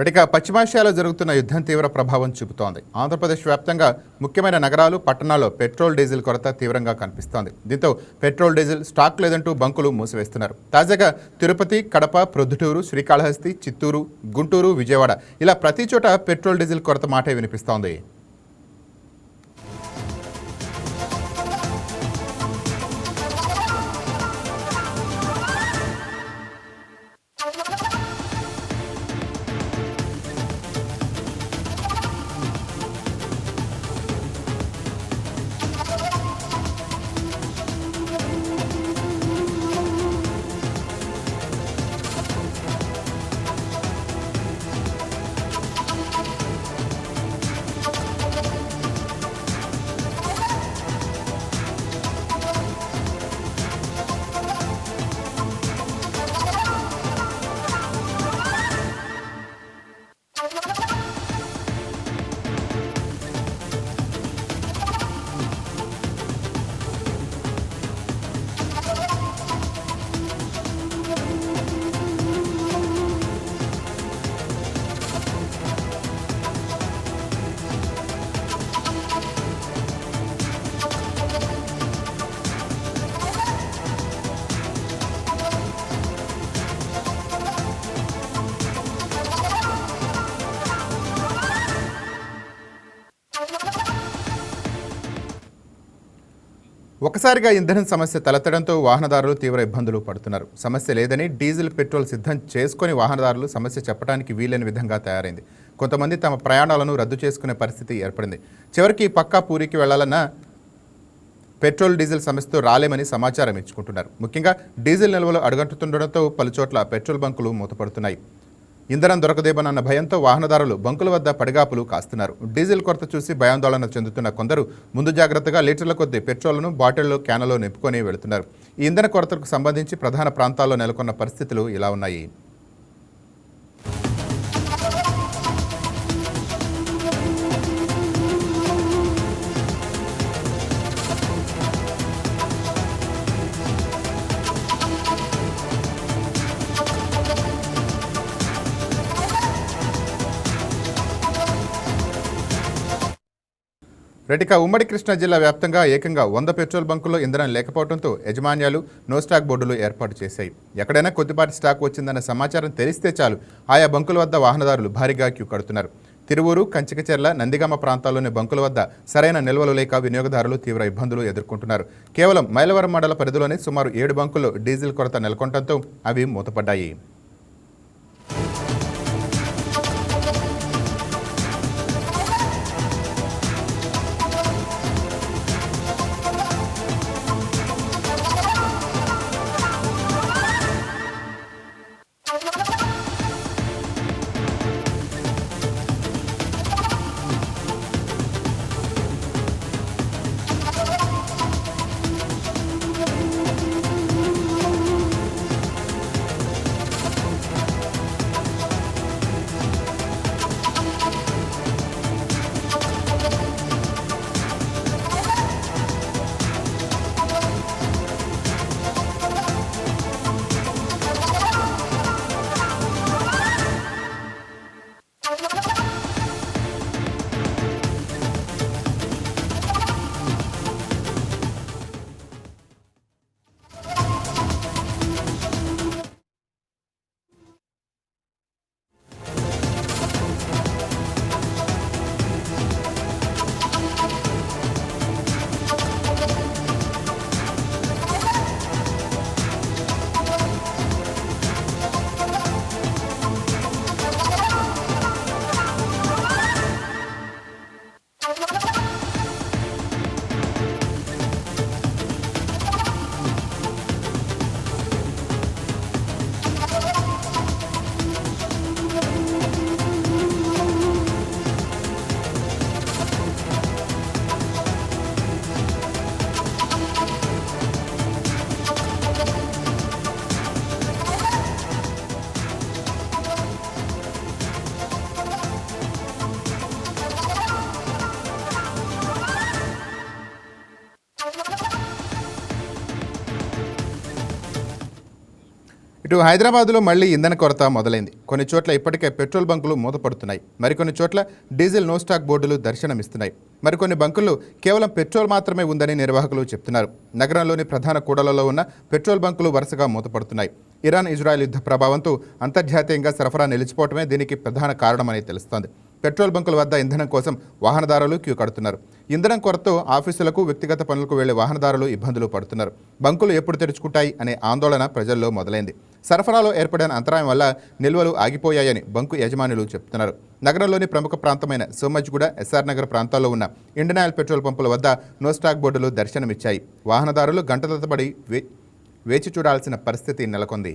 ఇక పశ్చిమాసియాలో జరుగుతున్న యుద్ధం తీవ్ర ప్రభావం చూపుతోంది. ఆంధ్రప్రదేశ్ వ్యాప్తంగా ముఖ్యమైన నగరాలు, పట్టణాల్లో పెట్రోల్, డీజిల్ కొరత తీవ్రంగా కనిపిస్తోంది. దీంతో పెట్రోల్, డీజిల్ స్టాక్ లేదంటూ బంకులు మూసివేస్తున్నారు. తాజాగా తిరుపతి, కడప, ప్రొద్దుటూరు, శ్రీకాళహస్తి, చిత్తూరు, గుంటూరు, విజయవాడ ఇలా ప్రతి చోట పెట్రోల్, డీజిల్ కొరత మాటే వినిపిస్తోంది. ఒకసారిగా ఇంధనం సమస్య తలెత్తడంతో వాహనదారులు తీవ్ర ఇబ్బందులు పడుతున్నారు. సమస్య లేదని డీజిల్, పెట్రోల్ సిద్ధం చేసుకుని వాహనదారులు సమస్య చెప్పడానికి వీలైన విధంగా తయారైంది. కొంతమంది తమ ప్రయాణాలను రద్దు చేసుకునే పరిస్థితి ఏర్పడింది. చివరికి పక్కా పూరికి వెళ్లాలన్నా పెట్రోల్, డీజిల్ సమస్యతో రాలేమని సమాచారం ఇచ్చుకుంటున్నారు. ముఖ్యంగా డీజిల్ నిల్వలు అడుగంటుతుండడంతో పలుచోట్ల పెట్రోల్ బంకులు మూతపడుతున్నాయి. ఇంధనం దొరకదేమోనన్న భయంతో వాహనదారులు బంకుల వద్ద పడిగాపులు కాస్తున్నారు. డీజిల్ కొరత చూసి భయాందోళన చెందుతున్న కొందరు ముందు జాగ్రత్తగా లీటర్ల కొద్దీ పెట్రోల్ను బాటిల్లో, క్యాన్లో నింపుకొని వెళుతున్నారు. ఈ ఇంధన కొరతకు సంబంధించి ప్రధాన ప్రాంతాల్లో నెలకొన్న పరిస్థితులు ఇలా ఉన్నాయి. రెటిక ఉమ్మడి కృష్ణా జిల్లా వ్యాప్తంగా ఏకంగా 100 పెట్రోల్ బంకుల్లో ఇంధనం లేకపోవడంతో యాజమాన్యాలు నో స్టాక్ బోర్డులు ఏర్పాటు చేశాయి. ఎక్కడైనా కొద్దిపాటి స్టాక్ వచ్చిందన్న సమాచారం తెలిస్తే చాలు ఆయా బంకుల వద్ద వాహనదారులు భారీగా క్యూ కడుతున్నారు. తిరువూరు, కంచికచెర్ల, నందిగామ ప్రాంతాల్లోని బంకుల వద్ద సరైన నిల్వలు లేక వినియోగదారులు తీవ్ర ఇబ్బందులు ఎదుర్కొంటున్నారు. కేవలం మైలవరం మండల పరిధిలోనే సుమారు 7 బంకుల్లో డీజిల్ కొరత నెలకొనడంతో అవి మూతపడ్డాయి. ఇటు హైదరాబాద్లో మళ్లీ ఇంధన కొరత మొదలైంది. కొన్ని చోట్ల ఇప్పటికే పెట్రోల్ బంకులు మూతపడుతున్నాయి. మరికొన్ని చోట్ల డీజిల్ నో స్టాక్ బోర్డులు దర్శనమిస్తున్నాయి. మరికొన్ని బంకుల్లో కేవలం పెట్రోల్ మాత్రమే ఉందని నిర్వాహకులు చెప్తున్నారు. నగరంలోని ప్రధాన కూడళ్లలో ఉన్న పెట్రోల్ బంకులు వరుసగా మూతపడుతున్నాయి. ఇరాన్ ఇజ్రాయెల్ యుద్ధ ప్రభావంతో అంతర్జాతీయంగా సరఫరా నిలిచిపోవడమే దీనికి ప్రధాన కారణమని తెలుస్తోంది. పెట్రోల్ బంకుల వద్ద ఇంధనం కోసం వాహనదారులు క్యూ కడుతున్నారు. ఇంధనం కొరతతో ఆఫీసులకు, వ్యక్తిగత పనులకు వెళ్లే వాహనదారులు ఇబ్బందులు పడుతున్నారు. బంకులు ఎప్పుడు తెరుచుకుంటాయి అనే ఆందోళన ప్రజల్లో మొదలైంది. సరఫరాలో ఏర్పడిన అంతరాయం వల్ల నిల్వలు ఆగిపోయాయని బంకు యజమానులు చెబుతున్నారు. నగరంలోని ప్రముఖ ప్రాంతమైన సోమజ్గూడ, ఎస్ఆర్ నగర్ ప్రాంతాల్లో ఉన్న ఇండియన్ ఆయిల్ పెట్రోల్ పంపుల వద్ద నో స్టాక్ బోర్డులు దర్శనమిచ్చాయి. వాహనదారులు గంటల తరబడి వేచి చూడాల్సిన పరిస్థితి నెలకొంది.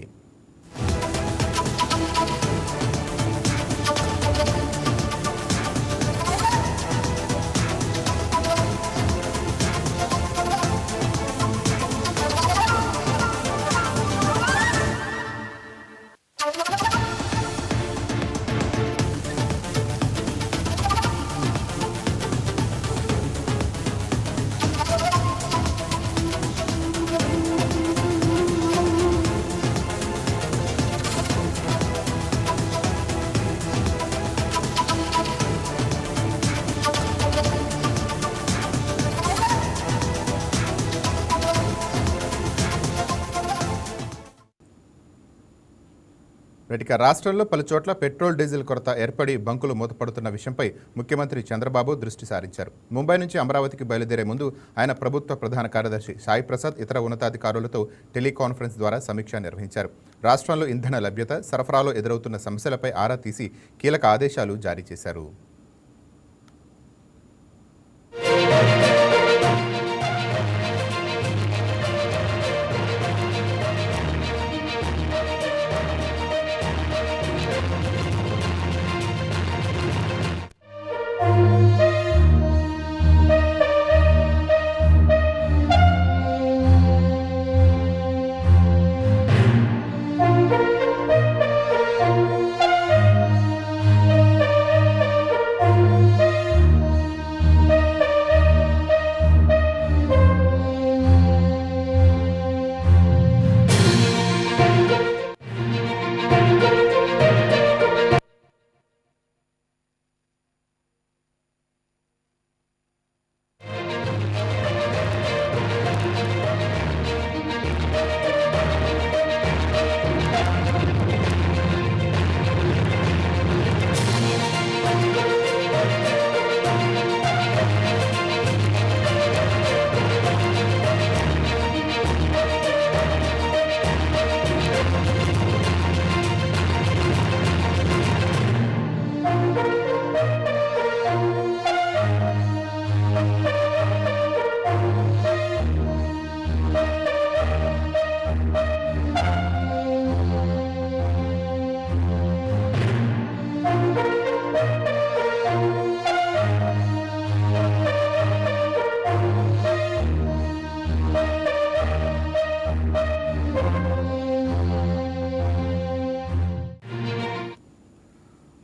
ఇక రాష్ట్రంలో పలు చోట్ల పెట్రోల్, డీజిల్ కొరత ఏర్పడి బంకులు మూతపడుతున్న విషయంపై ముఖ్యమంత్రి చంద్రబాబు దృష్టి సారించారు. ముంబై నుంచి అమరావతికి బయలుదేరే ముందు ఆయన ప్రభుత్వ ప్రధాన కార్యదర్శి సాయి ప్రసాద్, ఇతర ఉన్నతాధికారులతో టెలికాన్ఫరెన్స్ ద్వారా సమీక్ష నిర్వహించారు. రాష్ట్రంలో ఇంధన లభ్యత, సరఫరాలో ఎదురవుతున్న సమస్యలపై ఆరా తీసి కీలక ఆదేశాలు జారీ చేశారు.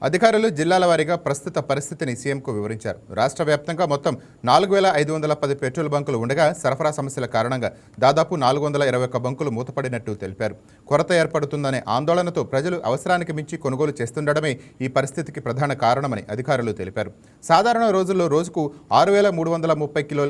అధికారులు జిల్లాల వారీగా ప్రస్తుత పరిస్థితిని సీఎంకు వివరించారు. రాష్ట్ర వ్యాప్తంగా మొత్తం 4510 పెట్రోల్ బంకులు ఉండగా సరఫరా సమస్యల కారణంగా దాదాపు 421 బంకులు మూతపడినట్టు తెలిపారు. కొరత ఏర్పడుతుందనే ఆందోళనతో ప్రజలు అవసరానికి మించి కొనుగోలు చేస్తుండడమే ఈ పరిస్థితికి ప్రధాన కారణమని అధికారులు తెలిపారు. సాధారణ రోజుల్లో రోజుకు 6330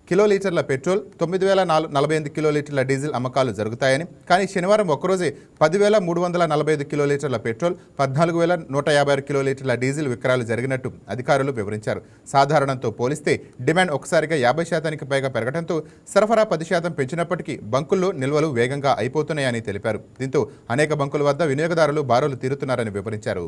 కిలోలీటర్ల పెట్రోల్, 9048 కిలోలీటర్ల డీజిల్ అమ్మకాలు జరుగుతాయని, కానీ శనివారం ఒక్కరోజే 10345 కిలోలీటర్ల పెట్రోల్, 14156 కిలోలీటర్ల డీజిల్ విక్రయాలు జరిగినట్టు అధికారులు వివరించారు. సాధారణంతో పోలిస్తే డిమాండ్ ఒకసారిగా 50% పైగా పెరగడంతో సరఫరా 10% పెంచినప్పటికీ బంకుల్లో నిల్వలు వేగంగా అయిపోతున్నాయని తెలిపారు. దీంతో అనేక బంకుల వద్ద వినియోగదారులు బారులు తీరుతున్నారని వివరించారు.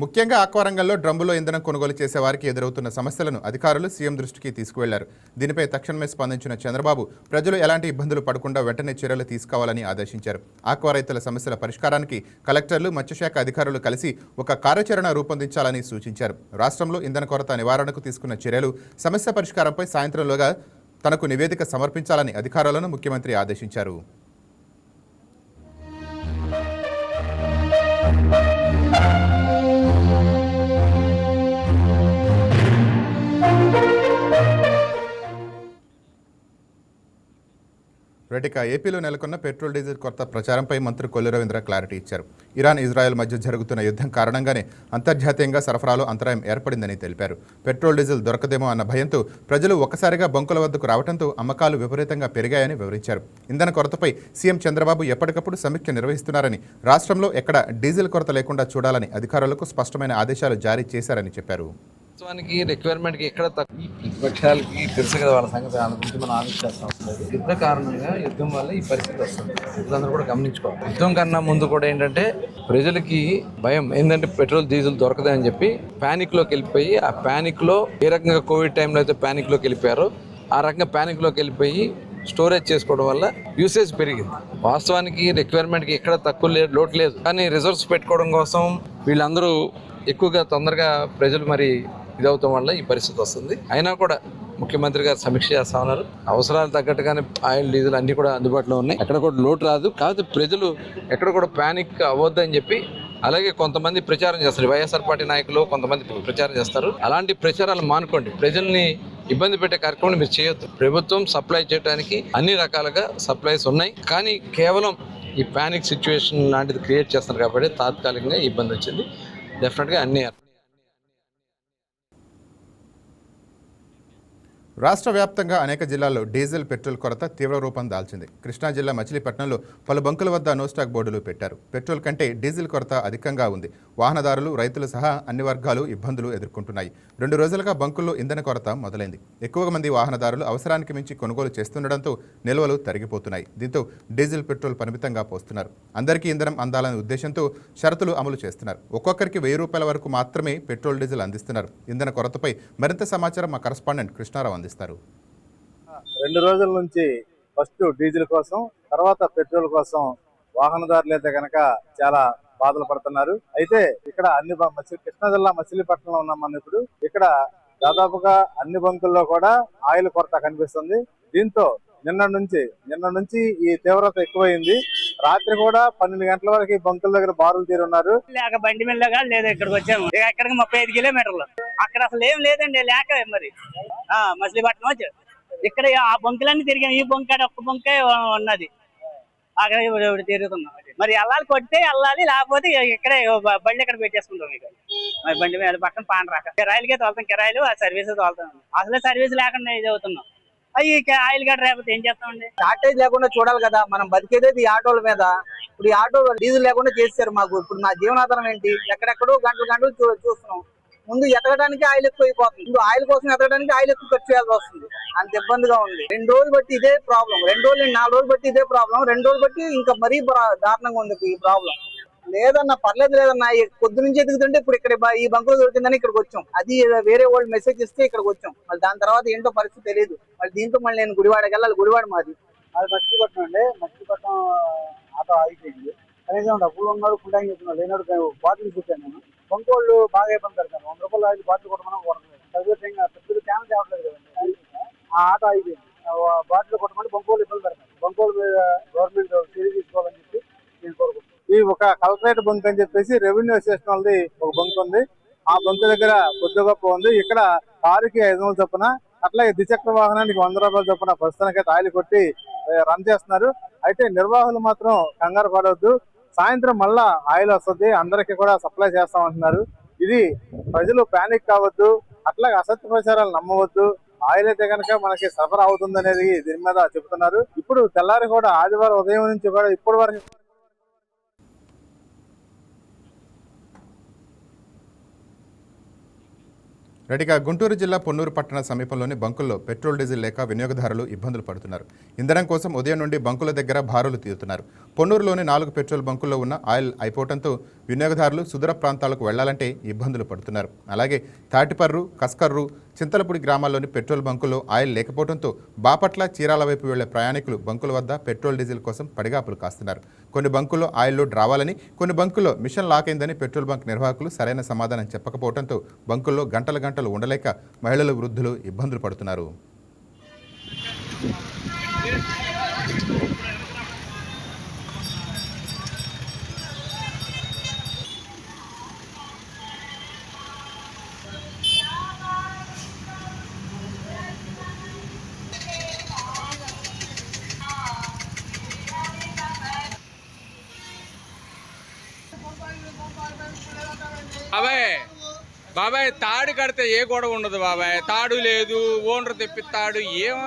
ముఖ్యంగా ఆక్వా రంగంలో డ్రమ్ములో ఇంధనం కొనుగోలు చేసే వారికి ఎదురవుతున్న సమస్యలను అధికారులు సీఎం దృష్టికి తీసుకువెళ్లారు. దీనిపై తక్షణమే స్పందించిన చంద్రబాబు ప్రజలు ఎలాంటి ఇబ్బందులు పడకుండా వెంటనే చర్యలు తీసుకోవాలని ఆదేశించారు. ఆక్వా రైతుల సమస్యల పరిష్కారానికి కలెక్టర్లు, మత్స్యశాఖ అధికారులు కలిసి ఒక కార్యాచరణ రూపొందించాలని సూచించారు. రాష్ట్రంలో ఇంధన కొరత నివారణకు తీసుకున్న చర్యలు, సమస్య పరిష్కారంపై సాయంత్రంలోగా తనకు నివేదిక సమర్పించాలని అధికారులను ముఖ్యమంత్రి ఆదేశించారు. రేటిక ఏపీలో నెలకొన్న పెట్రోల్, డీజిల్ కొరత ప్రచారంపై మంత్రి కొల్లు రవీంద్ర క్లారిటీ ఇచ్చారు. ఇరాన్, ఇజ్రాయెల్ మధ్య జరుగుతున్న యుద్ధం కారణంగానే అంతర్జాతీయంగా సరఫరాలో అంతరాయం ఏర్పడిందని తెలిపారు. పెట్రోల్, డీజిల్ దొరకదేమో అన్న భయంతో ప్రజలు ఒక్కసారిగా బంకుల వద్దకు రావడంతో అమ్మకాలు విపరీతంగా పెరిగాయని వివరించారు. ఇంధన కొరతపై సీఎం చంద్రబాబు ఎప్పటికప్పుడు సమీక్ష నిర్వహిస్తున్నారని, రాష్ట్రంలో ఎక్కడ డీజిల్ కొరత లేకుండా చూడాలని అధికారులకు స్పష్టమైన ఆదేశాలు జారీ చేశారని చెప్పారు. వాస్తవానికి రిక్వైర్మెంట్కి ఎక్కడ తక్కువ ప్రతిపక్షాలకి తెలుసు కదా వాళ్ళ సంగతి, దాని గురించి మనం ఆలోచిస్తాం. యుద్ధ కారణంగా, యుద్ధం వల్ల ఈ పరిస్థితి వస్తుంది. ప్రజలందరూ కూడా గమనించుకోవాలి. యుద్ధం కన్నా ముందు కూడా ఏంటంటే ప్రజలకి భయం ఏంటంటే పెట్రోల్, డీజిల్ దొరకదని చెప్పి ప్యానిక్లోకి వెళ్ళిపోయి, ఆ ప్యానిక్లో ఏ రకంగా కోవిడ్ టైంలో అయితే ప్యానిక్లోకి వెళ్ళిపోయారో ఆ రకంగా ప్యానిక్లోకి వెళ్ళిపోయి స్టోరేజ్ చేసుకోవడం వల్ల యూసేజ్ పెరిగింది. వాస్తవానికి రిక్వైర్మెంట్కి ఎక్కడ తక్కువ లేదు, లోటు లేదు. కానీ రిజర్వ్స్ పెట్టుకోవడం కోసం వీళ్ళందరూ ఎక్కువగా తొందరగా ప్రజలు మరి ఇదవటం వల్ల ఈ పరిస్థితి వస్తుంది. అయినా కూడా ముఖ్యమంత్రి గారు సమీక్ష చేస్తా ఉన్నారు. అవసరాలు తగ్గట్టుగానే ఆయిల్, డీజిల్ అన్ని కూడా అందుబాటులో ఉన్నాయి. ఎక్కడ కూడా లోటు రాదు. కాదు ప్రజలు ఎక్కడ కూడా ప్యానిక్ అవ్వద్దని చెప్పి, అలాగే కొంతమంది ప్రచారం చేస్తారు. వైఎస్ఆర్ పార్టీ నాయకులు కొంతమంది ప్రచారం చేస్తారు. అలాంటి ప్రచారాలు మానుకోండి. ప్రజల్ని ఇబ్బంది పెట్టే కార్యక్రమం మీరు చేయొద్దు. ప్రభుత్వం సప్లై చేయడానికి అన్ని రకాలుగా సప్లైస్ ఉన్నాయి. కానీ కేవలం ఈ ప్యానిక్ సిచ్యువేషన్ లాంటిది క్రియేట్ చేస్తున్నారు కాబట్టి తాత్కాలికంగా ఇబ్బంది వచ్చింది. డెఫినెట్గా అన్ని. రాష్ట్ర వ్యాప్తంగా అనేక జిల్లాల్లో డీజిల్, పెట్రోల్ కొరత తీవ్ర రూపం దాల్చింది. కృష్ణా జిల్లా మచిలీపట్నంలో పలు బంకుల వద్ద నో స్టాక్ బోర్డులు పెట్టారు. పెట్రోల్ కంటే డీజిల్ కొరత అధికంగా ఉంది. వాహనదారులు, రైతులు సహా అన్ని వర్గాలు ఇబ్బందులు ఎదుర్కొంటున్నాయి. 2 రోజులుగా బంకుల్లో ఇంధన కొరత మొదలైంది. ఎక్కువ మంది వాహనదారులు అవసరానికి మించి కొనుగోలు చేస్తుండటంతో నిల్వలు తరిగిపోతున్నాయి. దీంతో డీజిల్, పెట్రోల్ పరిమితంగా పోస్తున్నారు. అందరికీ ఇంధనం అందాలనే ఉద్దేశంతో షరతులు అమలు చేస్తున్నారు. ఒక్కొక్కరికి 1000 రూపాయల వరకు మాత్రమే పెట్రోల్, డీజిల్ అందిస్తున్నారు. ఇంధన కొరతపై మరింత సమాచారం మా కరెస్పాండెంట్ కృష్ణారావు అందిస్తారు. 2 రోజుల నుంచి ఫస్ట్ డీజిల్ కోసం, తర్వాత పెట్రోల్ కోసం వాహనదారులు అయితే కనుక చాలా బాధలు పడుతున్నారు. అయితే ఇక్కడ అన్ని కృష్ణా జిల్లా మచిలీపట్నంలో ఉన్నాం మనం ఇప్పుడు. ఇక్కడ దాదాపుగా అన్ని బంకుల్లో కూడా ఆయిల్ కొరత కనిపిస్తుంది. దీంతో నిన్న నుంచి ఈ తీవ్రత ఎక్కువైంది. రాత్రి కూడా 12 గంటల వరకు ఈ బంకుల దగ్గర బారులు తీరున్నారు. లేక బండి మిల్లగా లేదు. ఇక్కడికి వచ్చాము. ఎక్కడికి 35 కిలోమీటర్లు. అక్కడ అసలు ఏం లేదండి. లేక మరి మచిలీపట్నం వచ్చి ఇక్కడ ఆ బంకులన్నీ తిరిగాం. ఈ బంక్ ఒక్క బంకే ఉన్నది. అక్కడ తిరుగుతున్నాం. మరి వెళ్ళాలి, కొడితే వెళ్ళాలి, లేకపోతే ఇక్కడే బండి ఇక్కడ పెట్టేసుకుంటాం. ఇక మరి బండి మీద పక్కన పాండ్రాక కిరాయిలకే తోలుతాం. కిరాయిలు ఆ సర్వీస్ తోలుతాం. అసలే సర్వీస్ లేకుండా ఇది అవుతున్నాం. అవి ఆయిల్ గట్రా లేకపోతే ఏం చేస్తామండి? షార్టేజ్ లేకుండా చూడాలి కదా. మనం బతికేది ఈ ఆటోల మీద. ఇప్పుడు ఈ ఆటో డీజిల్ లేకుండా చేశారు మాకు. ఇప్పుడు మా జీవనాధారం ఏంటి? ఎక్కడెక్కడో గంటలు చూస్తున్నాం. ముందు ఎతకడానికి ఆయిల్ ఎక్కువ అయిపోతుంది. ముందు ఆయిల్ కోసం ఎతకడానికి ఆయిల్ ఎక్కువ ఖర్చు చేయాల్సి వస్తుంది. అంత ఇబ్బందిగా ఉంది. 2 రోజులు బట్టి ఇదే ప్రాబ్లం. 2 రోజులు 4 రోజులు బట్టి ఇదే ప్రాబ్లం. 2 రోజులు బట్టి ఇంకా మరీ దారుణంగా ఉంది ఈ ప్రాబ్లం. లేదన్నా పర్లేదు, లేదన్నా పొద్దు నుంచి ఎదుగుతుంటే ఇప్పుడు ఇక్కడ ఈ బంకులో దొరికిందని ఇక్కడికి వచ్చాం. అది వేరే వాళ్ళు మెసేజ్ ఇస్తే ఇక్కడికి వచ్చాం. మళ్ళీ దాని తర్వాత ఏంటో పరిస్థితి తెలియదు. మళ్ళీ దీంతో మళ్ళీ నేను గుడివాడకి వెళ్ళాలి. గుడివాడ మాది. అది మచిలీపట్నం అండి. మచిలీపట్నం ఆటో ఆగిపోయింది. కనీసం డబ్బులు ఉన్నాడు, ఫుల్ ట్యాంక్ చెప్తున్నాడు, లేనాడు బాటిల్ చూసాను నేను. బంకోళ్ళు బాగా ఇబ్బంది పెడతాను. 100 రూపాయలు ఆగి బాటిల్ కొట్టమని కొడలేదు. పెద్ద క్యాన్ తేవట్లేదు కదండి. ఆ ఆటో ఆగిపోయింది. బాటిల్ కొట్టమని బంకోళ్ళు ఇబ్బంది పెడతాను. బంకోళ్ళ మీద గవర్నమెంట్ చర్య తీసుకోవాలని చెప్పి నేను కోరుకుంటున్నాను. ఈ ఒక కలెక్టరేట్ బంక్ అని చెప్పేసి రెవెన్యూ స్టేషన్ వాళ్ళది ఒక బంక్ ఉంది. ఆ బంక్ దగ్గర కొద్ది గొప్ప ఉంది. ఇక్కడ కారుకి 500 చొప్పున, అట్లాగే ద్విచక్ర వాహనానికి 100 రూపాయలు చొప్పున ప్రస్తుతానికైతే ఆయిల్ కొట్టి రన్ చేస్తున్నారు. అయితే నిర్వాహకులు మాత్రం కంగారు పడవద్దు. సాయంత్రం మళ్ళా ఆయిల్ వస్తుంది, అందరికీ కూడా సప్లై చేస్తామంటున్నారు. ఇది ప్రజలు ప్యానిక్ కావద్దు, అట్లాగే అసత్య ప్రచారాలు నమ్మవద్దు. ఆయిల్ అయితే కనుక మనకి సరఫరా అవుతుంది అనేది దీని మీద చెబుతున్నారు. ఇప్పుడు తెల్లారి కూడా ఆదివారం ఉదయం నుంచి కూడా ఇప్పటి వరకు రెడ్డిగా గుంటూరు జిల్లా పొన్నూరు పట్టణ సమీపంలోని బంకుల్లో పెట్రోల్ డీజిల్ లేక వినియోగదారులు ఇబ్బందులు పడుతున్నారు. ఇంధనం కోసం ఉదయం నుండి బంకుల దగ్గర బారులు తీరుతున్నారు. పొన్నూరులోని 4 పెట్రోల్ బంకుల్లో ఉన్న ఆయిల్ అయిపోవడంతో వినియోగదారులు సుదూర ప్రాంతాలకు వెళ్లాలంటే ఇబ్బందులు పడుతున్నారు. అలాగే తాటిపర్రు, కస్కర్రు, చింతలపూడి గ్రామాల్లోని పెట్రోల్ బంకుల్లో ఆయిల్ లేకపోవడంతో బాపట్ల, చీరాల వైపు వెళ్లే ప్రయాణికులు బంకుల వద్ద పెట్రోల్ డీజిల్ కోసం పడిగాపులు కాస్తున్నారు. కొన్ని బంకుల్లో ఆయిల్ లోడ్ రావాలని, కొన్ని బంకుల్లో మిషన్ లాక్ అయిందని పెట్రోల్ బంక్ నిర్వాహకులు సరైన సమాధానం చెప్పకపోవడంతో బంకుల్లో గంటలు ఉండలేక మహిళలు, వృద్ధులు ఇబ్బందులు పడుతున్నారు. బాబాయ్ తాడు కడితే ఏ గొడవ ఉండదు బాబాయ్. తాడు లేదు, ఓనర్ తెప్పిస్తాడు. ఏమో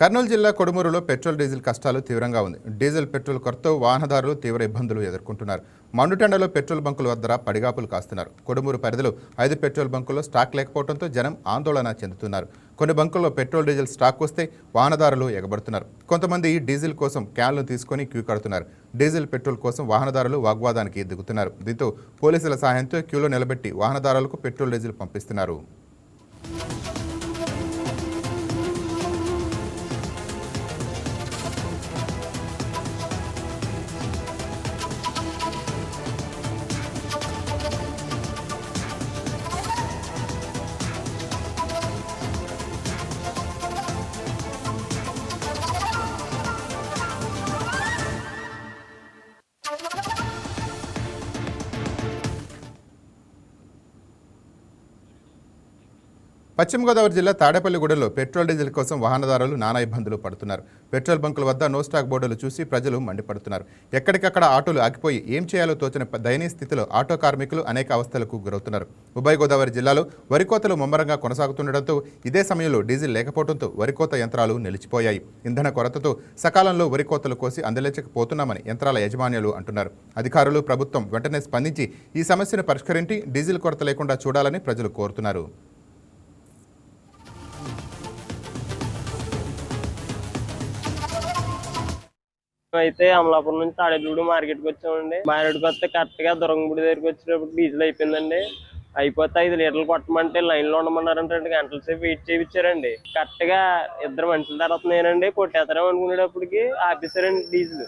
కర్నూలు జిల్లా కొడుమూరులో పెట్రోల్ డీజిల్ కష్టాలు తీవ్రంగా ఉంది. డీజిల్ పెట్రోల్ కొరత వాహనదారులు తీవ్ర ఇబ్బందులు ఎదుర్కొంటున్నారు. మండుటెండలో పెట్రోల్ బంకుల వద్ద పడిగాపులు కాస్తున్నారు. కొడుమూరు పరిధిలో 5 పెట్రోల్ బంకుల్లో స్టాక్ లేకపోవడంతో జనం ఆందోళన చెందుతున్నారు. కొన్ని బంకుల్లో పెట్రోల్ డీజిల్ స్టాక్ వస్తే వాహనదారులు ఎగబడుతున్నారు. కొంతమంది డీజిల్ కోసం క్యాన్లు తీసుకొని క్యూ కడుతున్నారు. డీజిల్ పెట్రోల్ కోసం వాహనదారులు వాగ్వాదానికి దిగుతున్నారు. దీంతో పోలీసుల సహాయంతో క్యూలో నిలబెట్టి వాహనదారులకు పెట్రోల్ డీజిల్ పంపిస్తున్నారు. పశ్చిమ గోదావరి జిల్లా తాడేపల్లిగూడెంలో పెట్రోల్ డీజిల్ కోసం వాహనదారులు నానా ఇబ్బందులు పడుతున్నారు. పెట్రోల్ బంకుల వద్ద నో స్టాక్ బోర్డులు చూసి ప్రజలు మండిపడుతున్నారు. ఎక్కడికక్కడ ఆటోలు ఆగిపోయి ఏం చేయాలో తోచని దయనీయ స్థితిలో ఆటో కార్మికులు అనేక అవస్థలకు గురవుతున్నారు. ఉభయ గోదావరి జిల్లాలో వరికోతలు ముమ్మరంగా కొనసాగుతుండటంతో ఇదే సమయంలో డీజిల్ లేకపోవడంతో వరికోత యంత్రాలు నిలిచిపోయాయి. ఇంధన కొరతతో సకాలంలో వరికోతలు కోసి అందలేచకపోతున్నామని యంత్రాల యజమానులు అంటున్నారు. అధికారులు, ప్రభుత్వం వెంటనే స్పందించి ఈ సమస్యను పరిష్కరించి డీజిల్ కొరత లేకుండా చూడాలని ప్రజలు కోరుతున్నారు. అయితే అమలాపురం నుంచి తాడేపల్లిగూడి మార్కెట్కి వచ్చామండి. మార్కెట్కి వస్తే కరెక్ట్ గా దుర్గంగుడి దగ్గరికి వచ్చేటప్పుడు డీజిల్ అయిపోయిందండి. అయిపోతే 5 లీటర్లు కొట్టమంటే లైన్ లో ఉండమన్నారంటే 2 గంటల సేపు వెయిట్ చేయించారండి. కరెక్ట్ గా 2 మనుషుల తర్వాత నేనండి కొట్టేస్తారేమో అనుకునేటప్పటికి ఆపేశారండి డీజిల్.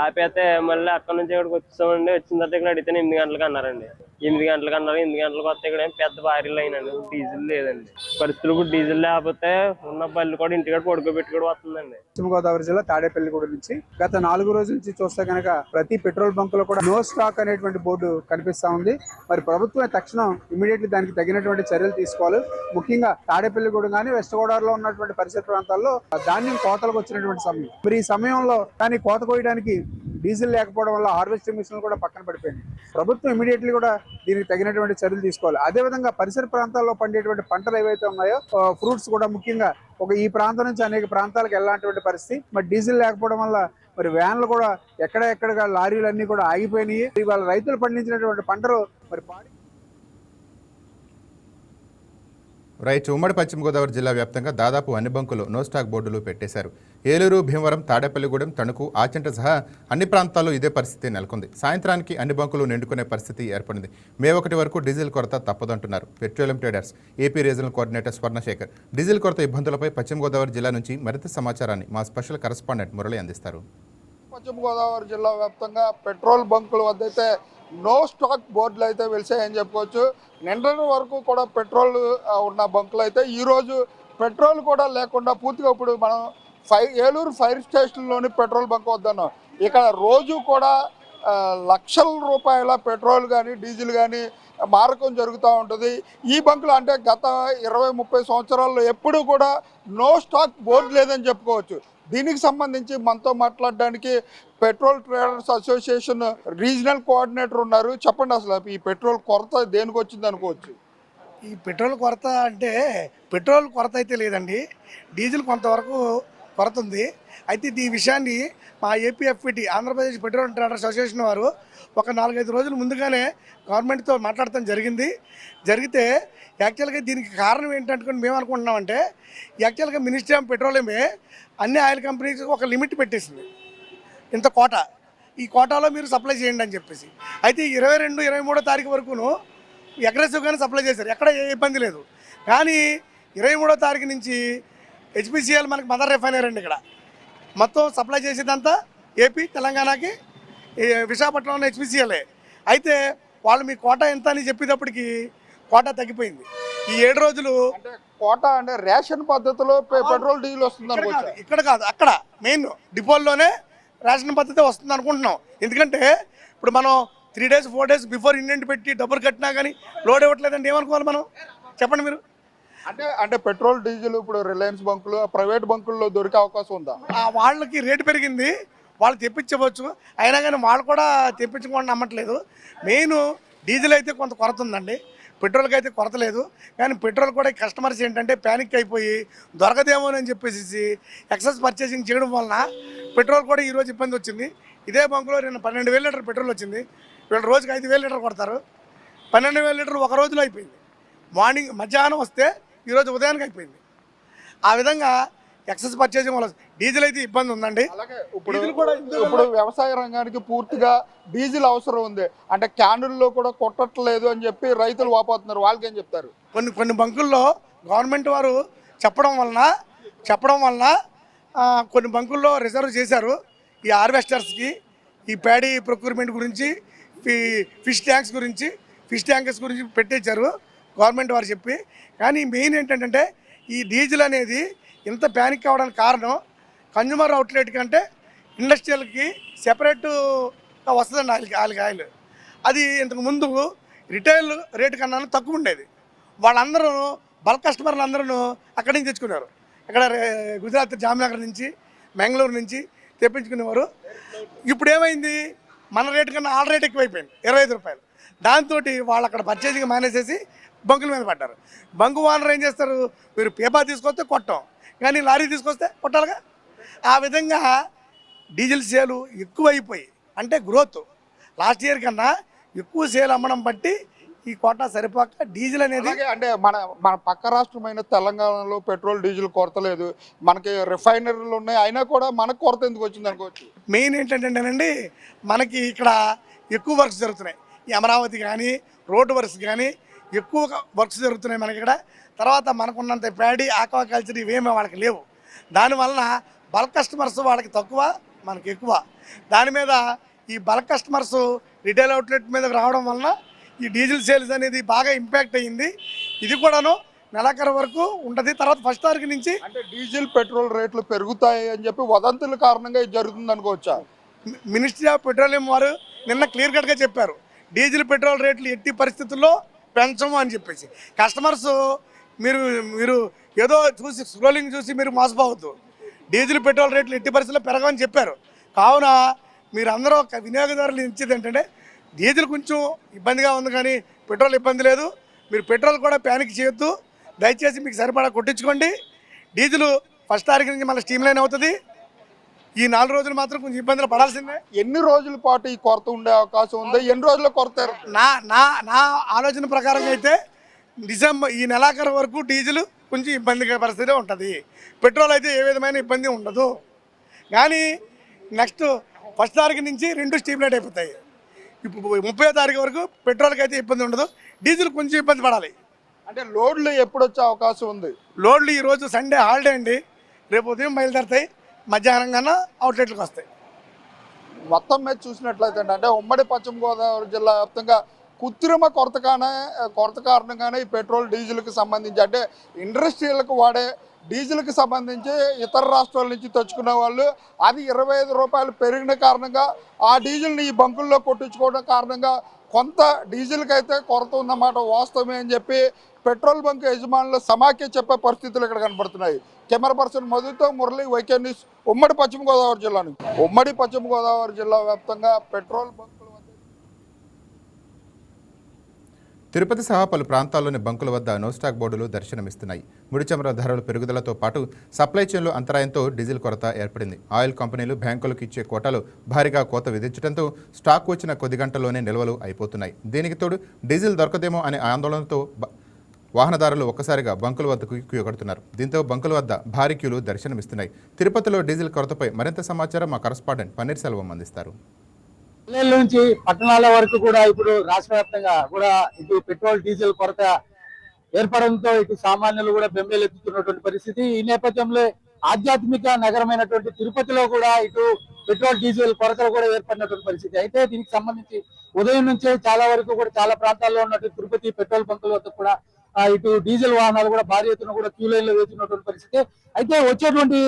ఆపేస్తే మళ్ళీ అక్కడ నుంచి ఇక్కడికి వచ్చామండి. వచ్చిన తర్వాత ఇక్కడ అడిగితే 8 గంటలకు అన్నారండి. 8 గంటలకు అన్నారు. 8 గంటలకు వస్తే ఇక్కడ పెద్ద భారీ లైన్ అండి. డీజిల్ లేదండి. పరిస్థితులు ఇప్పుడు డీజిల్ లేకపోతే ఉన్న బళ్ళు కూడా ఇంటికాడ పడుకోబెట్టుకోవడం వస్తుందండి. పశ్చిమ గోదావరి జిల్లా తాడేపల్లిగూడెం నుంచి గత 4 రోజుల నుంచి చూస్తే కనుక ప్రతి పెట్రోల్ బంక్ లో కూడా నో స్టాక్ అనేటువంటి బోర్డు కనిపిస్తా ఉంది. మరి ప్రభుత్వం తక్షణం ఇమీడియట్లీ దానికి తగినటువంటి చర్యలు తీసుకోవాలి. ముఖ్యంగా తాడేపల్లిగూడెం కానీ వెస్ట్ గోదావరిలో ఉన్నటువంటి పరిసర ప్రాంతాల్లో ధాన్యం కోతలకు వచ్చినటువంటి సమయం. మరి ఈ సమయంలో కానీ కోత కోయడానికి డీజిల్ లేకపోవడం వల్ల హార్వెస్టింగ్ మిషన్లు కూడా పక్కన పడిపోయింది. ప్రభుత్వం ఇమీడియట్లీ కూడా దీనికి తగినటువంటి చర్యలు తీసుకోవాలి. అదేవిధంగా పరిసర ప్రాంతాల్లో పండేటువంటి పంటలు ఏవైతే ఉన్నాయో ఫ్రూట్స్ కూడా ముఖ్యంగా ఈ ప్రాంతం నుంచి అనేక ప్రాంతాలకు వెళ్ళాల్సినటువంటి పరిస్థితి. మరి డీజిల్ లేకపోవడం వల్ల మరి వ్యాన్లు కూడా ఎక్కడెక్కడగా లారీలు అన్ని కూడా ఆగిపోయినాయి. ఇవాళ రైతులు పండించినటువంటి పంటలు మరి ఉమ్మడి పశ్చిమ గోదావరి జిల్లా వ్యాప్తంగా దాదాపు అన్ని బంకులు నో స్టాక్ బోర్డులు పెట్టేశారు. ఏలూరు, భీమవరం, తాడేపల్లిగూడెం, తణుకు, ఆచంట సహా అన్ని ప్రాంతాల్లో ఇదే పరిస్థితి నెలకొంది. సాయంత్రానికి అన్ని బంకులు నిండుకునే పరిస్థితి ఏర్పడింది. మే 1 వరకు డీజిల్ కొరత తప్పదంటున్నారు petroleum traders AP regional coordinator Swarnasekhar. Diesel కొరత ఇబ్బందులపై పశ్చిమ గోదావరి జిల్లా నుంచి మరింత సమాచారాన్ని మా స్పెషల్ కరెస్పాండెంట్ మురళి అందిస్తారు. పశ్చిమ గోదావరి జిల్లా వ్యాప్తంగా పెట్రోల్ బంకుల వద్ద అయితే నో స్టాక్ బోర్డులు అయితే వెలిసాయని చెప్పుకోవచ్చు. నిన్నటి వరకు కూడా పెట్రోల్ ఉన్న బంకులు అయితే ఈరోజు పెట్రోల్ కూడా లేకుండా పూర్తిగా ఇప్పుడు మనం ఏలూరు ఫైర్ స్టేషన్లోని పెట్రోల్ బంక్ వద్దన్నాం. ఇక్కడ రోజు కూడా లక్షల రూపాయల పెట్రోల్ కానీ డీజిల్ కానీ మారకం జరుగుతూ ఉంటుంది. ఈ బంకులు అంటే గత 20-30 సంవత్సరాల్లో ఎప్పుడూ కూడా నో స్టాక్ బోర్డు లేదని చెప్పుకోవచ్చు. దీనికి సంబంధించి మనతో మాట్లాడడానికి petrol traders association regional coordinator ఉన్నారు. చెప్పండి, అసలు ఈ పెట్రోల్ కొరత దేనికి వచ్చింది అనుకోవచ్చు? ఈ పెట్రోల్ కొరత అంటే పెట్రోల్ కొరత అయితే లేదండి. డీజిల్ కొంతవరకు కొరత ఉంది. అయితే ఈ విషయాన్ని మా ఏపీఎఫ్పిటి ఆంధ్రప్రదేశ్ పెట్రోల్ ట్రేడర్స్ అసోసియేషన్ వారు ఒక 4-5 రోజుల ముందుగానే గవర్నమెంట్తో మాట్లాడటం జరిగితే యాక్చువల్గా దీనికి కారణం ఏంటనుకుని మేము అనుకుంటున్నామంటే యాక్చువల్గా మినిస్ట్రీ ఆఫ్ పెట్రోలియమే అన్ని ఆయిల్ కంపెనీస్ ఒక లిమిట్ పెట్టేసింది, ఇంత కోటా, ఈ కోటాలో మీరు సప్లై చేయండి అని చెప్పేసి. అయితే 22-23 తారీఖు వరకును అగ్రెసివ్గానే సప్లై చేశారు, ఎక్కడ ఏ ఇబ్బంది లేదు. కానీ 23వ తారీఖు నుంచి హెచ్పిసిఎల్ మనకి మదర్ రిఫైనరీ అండి, ఇక్కడ మొత్తం సప్లై చేసేదంతా ఏపీ తెలంగాణకి విశాఖపట్నంలో హెచ్పిసిఎల్ఏ. అయితే వాళ్ళు మీ కోటా ఎంత అని చెప్పేటప్పటికి కోటా తగ్గిపోయింది. ఈ 7 రోజులు అంటే కోటా అంటే రేషన్ పద్ధతిలో పెట్రోల్ డీజిల్ వస్తుంది అనుకోవచ్చు. ఇక్కడ కాదు, అక్కడ మెయిన్ డిపోల్లోనే రేషన్ పద్ధతి వస్తుంది అనుకుంటున్నాం. ఎందుకంటే ఇప్పుడు మనం 3 days 4 days బిఫోర్ ఇండెంట్ పెట్టి డబ్బులు కట్టినా కానీ లోడ్ ఇవ్వట్లేదండి, ఏమనుకోవాలి మనం, చెప్పండి మీరు. అంటే పెట్రోల్ డీజిల్ ఇప్పుడు రిలయన్స్ బంకులు ప్రైవేట్ బంకుల్లో దొరికే అవకాశం ఉందా? వాళ్ళకి రేటు పెరిగింది, వాళ్ళు తెప్పించవచ్చు, అయినా కానీ వాళ్ళు కూడా తెప్పించకుండా నమ్మట్లేదు. మెయిన్ డీజిల్ అయితే కొంత కొరత ఉందండి, పెట్రోల్కి అయితే కొరత లేదు. కానీ పెట్రోల్ కూడా కస్టమర్స్ ఏంటంటే ప్యానిక్ అయిపోయి దొరకదేమోనని చెప్పేసి ఎక్సెస్ పర్చేసింగ్ చేయడం వలన పెట్రోల్ కూడా ఈరోజు ఇబ్బంది వచ్చింది. ఇదే బంకులో నిన్న 12,000 లీటర్ పెట్రోల్ వచ్చింది, వీళ్ళు రోజుకి 5,000 లీటర్ కొడతారు. 12,000 లీటర్ ఒక రోజులో అయిపోయింది. మార్నింగ్ మధ్యాహ్నం వస్తే ఈరోజు ఉదయానికి అయిపోయింది. ఆ విధంగా ఎక్సెస్ పర్చేసింగ్ వల్ల డీజిల్ అయితే ఇబ్బంది ఉందండి. అలాగే ఇప్పుడు వ్యవసాయ రంగానికి పూర్తిగా డీజిల్ అవసరం ఉంది, అంటే క్యానుల్లో కూడా కొట్టట్లేదు అని చెప్పి రైతులు వాపోతున్నారు, వాళ్ళకి ఏం చెప్తారు? కొన్ని బంకుల్లో గవర్నమెంట్ వారు చెప్పడం వలన కొన్ని బంకుల్లో రిజర్వ్ చేశారు. ఈ హార్వెస్టర్స్కి, ఈ ప్యాడీ ప్రొక్యూర్మెంట్ గురించి, ఫిష్ ట్యాంకర్స్ గురించి పెట్టించారు గవర్నమెంట్ వారు చెప్పి. కానీ మెయిన్ ఏంటంటే ఈ డీజిల్ అనేది ఇంత ప్యానిక్ అవ్వడానికి కారణం కన్జ్యూమర్ అవుట్లెట్ కంటే ఇండస్ట్రియల్కి సెపరేట్గా వస్తుందండి ఆయిల్. అది ఇంతకు ముందు రిటైల్ రేటు కన్నా తక్కువ ఉండేది. వాళ్ళందరూ బల్క్ కస్టమర్లు అందరూ అక్కడి నుంచి తెచ్చుకున్నారు. ఇక్కడ గుజరాత్ జామ్నగర్ నుంచి, బెంగళూరు నుంచి తెప్పించుకునేవారు. ఇప్పుడు ఏమైంది, మన రేటు కన్నా ఆల్ రేట్ ఎక్కువైపోయింది, 25 రూపాయలు. దాంతో వాళ్ళు అక్కడ పర్చేసింగ్ మానేసేసి బంకుల మీద పడ్డారు. బంకు ఓనర్ ఏం చేస్తారు, మీరు పేపర్ తీసుకొస్తే కొట్టాం, కానీ లారీ తీసుకొస్తే కొట్టాలిగా. ఆ విధంగా డీజిల్ సేలు ఎక్కువైపోయి, అంటే గ్రోత్ లాస్ట్ ఇయర్ కన్నా ఎక్కువ సేల్ అమ్మడం బట్టి ఈ కోటా సరిపోక డీజిల్ అనేది. అంటే మన పక్క రాష్ట్రమైన తెలంగాణలో పెట్రోల్ డీజిల్ కొరత లేదు, మనకి రిఫైనరీలు ఉన్నాయి, అయినా కూడా మనకు కొరత ఎందుకు వచ్చింది అనుకోవచ్చు. మెయిన్ ఏంటంటేనండి, మనకి ఇక్కడ ఎక్కువ వర్క్స్ జరుగుతున్నాయి. ఈ అమరావతి కానీ రోడ్డు వర్క్స్ కానీ ఎక్కువ వర్క్స్ జరుగుతున్నాయి మనకి ఇక్కడ. తర్వాత మనకున్నంత ప్యాడీ ఆక్వాకల్చర్ ఇవేమీ వాళ్ళకి లేవు. దానివలన బల్క్ కస్టమర్స్ వాళ్ళకి తక్కువ, మనకి ఎక్కువ. దాని మీద ఈ బల్క్ కస్టమర్స్ రిటైల్ అవుట్లెట్ మీద రావడం వలన ఈ డీజిల్ సేల్స్ అనేది బాగా ఇంపాక్ట్ అయ్యింది. ఇది కూడాను నెలాఖరు వరకు ఉంటుంది. తర్వాత 1st తారీఖు నుంచి అంటే డీజిల్ పెట్రోల్ రేట్లు పెరుగుతాయి అని చెప్పి వదంతుల కారణంగా ఇది జరుగుతుంది అనుకోవచ్చా? మినిస్ట్రీ ఆఫ్ పెట్రోలియం వారు నిన్న క్లియర్ కట్గా చెప్పారు, డీజిల్ పెట్రోల్ రేట్లు ఎట్టి పరిస్థితుల్లో పెంచము అని చెప్పేసి. కస్టమర్స్ మీరు ఏదో చూసి స్క్రోలింగ్ చూసి మీరు మోసపోవద్దు, డీజిల్ పెట్రోల్ రేట్లు ఎట్టి పరిస్థితుల్లో పెరగమని చెప్పారు. కావున మీరు అందరూ వినియోగదారులు ఇచ్చేది ఏంటంటే డీజిల్ కొంచెం ఇబ్బందిగా ఉంది, కానీ పెట్రోల్ ఇబ్బంది లేదు. మీరు పెట్రోల్ కూడా ప్యానిక్ చేయొద్దు, దయచేసి మీకు సరిపడా కొట్టించుకోండి. డీజిల్ 1st తారీఖు నుంచి మళ్ళీ స్టీమ్ లైన్ అవుతుంది. ఈ 4 రోజులు మాత్రం కొంచెం ఇబ్బందులు పడాల్సిందే. ఎన్ని రోజుల పాటు ఈ కొరత ఉండే అవకాశం ఉంది, ఎన్ని రోజుల కొరత? నా ఆలోచన ప్రకారం అయితే డిసెంబర్ ఈ నెలాఖరు వరకు డీజిల్ కొంచెం ఇబ్బందిగా పరిస్థితి ఉంటుంది. పెట్రోల్ అయితే ఏ విధమైన ఇబ్బంది ఉండదు. కానీ నెక్స్ట్ 1st తారీఖు నుంచి 2 స్టీమ్ లైట్ అయిపోతాయి. ఇప్పుడు 30వ తారీఖు వరకు పెట్రోల్కి అయితే ఇబ్బంది ఉండదు, డీజిల్ కొంచెం ఇబ్బంది పడాలి. అంటే లోడ్లు ఎప్పుడు వచ్చే అవకాశం ఉంది? లోడ్లు ఈరోజు సండే హాలిడే అండి, రేపు ఉదయం బయలుదేరుతాయి, మధ్యాహ్నం కన్నా అవుట్లెట్లకు వస్తాయి. మొత్తం మీద చూసినట్లయితే అంటే ఉమ్మడి పశ్చిమ గోదావరి జిల్లా వ్యాప్తంగా కృత్రిమ కొరత కారణంగానే ఈ పెట్రోల్ డీజిల్కి సంబంధించి, అంటే ఇండస్ట్రియల్కి వాడే డీజిల్కి సంబంధించి ఇతర రాష్ట్రాల నుంచి తెచ్చుకునే వాళ్ళు అది 25 రూపాయలు పెరిగిన కారణంగా ఆ డీజిల్ని ఈ బంకుల్లో కొట్టించుకోవడం కారణంగా కొంత డీజిల్కి అయితే కొరత ఉన్నమాట వాస్తవమే అని చెప్పి పెట్రోల్ బంక్ యజమానులు సమాఖ్య చెప్పే పరిస్థితులు ఇక్కడ కనబడుతున్నాయి. కెమెరా పర్సన్ మధుతో మురళి, వైకే న్యూస్, ఉమ్మడి పశ్చిమ గోదావరి జిల్లా నుంచి. ఉమ్మడి పశ్చిమ గోదావరి జిల్లా వ్యాప్తంగా పెట్రోల్ బంకులు తిరుపతి సహా పలు ప్రాంతాల్లోని బంకుల వద్ద నో స్టాక్ బోర్డులు దర్శనమిస్తున్నాయి. ముడి చమురు ధరల పెరుగుదలతో పాటు సప్లై చైన్లో అంతరాయంతో డీజిల్ కొరత ఏర్పడింది. ఆయిల్ కంపెనీలు బ్యాంకులకు ఇచ్చే కోటాలు భారీగా కోత విధించడంతో స్టాక్ వచ్చిన కొద్ది గంటల్లోనే నిల్వలు అయిపోతున్నాయి. దీనికి తోడు డీజిల్ దొరకదేమో అనే ఆందోళనతో వాహనదారులు ఒక్కసారిగా బంకుల వద్దకు క్యూ కడుతున్నారు. దీంతో బంకుల వద్ద భారీ క్యూలు దర్శనమిస్తున్నాయి. తిరుపతిలో డీజిల్ కొరతపై మరింత సమాచారం మా కరస్పాండెంట్ పన్నీర్ సెల్వం అందిస్తారు. పల్లెల నుంచి పట్టణాల వరకు కూడా ఇప్పుడు రాష్ట్ర వ్యాప్తంగా కూడా ఇటు పెట్రోల్ డీజిల్ కొరత ఏర్పడంతో ఇటు సామాన్యులు కూడా బెంబేలెత్తుతున్నటువంటి పరిస్థితి. ఈ నేపథ్యంలో ఆధ్యాత్మిక నగరమైనటువంటి తిరుపతిలో కూడా ఇటు పెట్రోల్ డీజిల్ కొరతలు కూడా ఏర్పడినటువంటి పరిస్థితి. అయితే దీనికి సంబంధించి ఉదయం నుంచే చాలా వరకు కూడా చాలా ప్రాంతాల్లో ఉన్నటువంటి తిరుపతి పెట్రోల్ బంకుల వద్ద కూడా ఇటు డీజిల్ వాహనాలు కూడా భారీ ఎత్తున కూడా క్యూ లైన్ లో వేస్తున్నటువంటి పరిస్థితి. అయితే వచ్చేటువంటి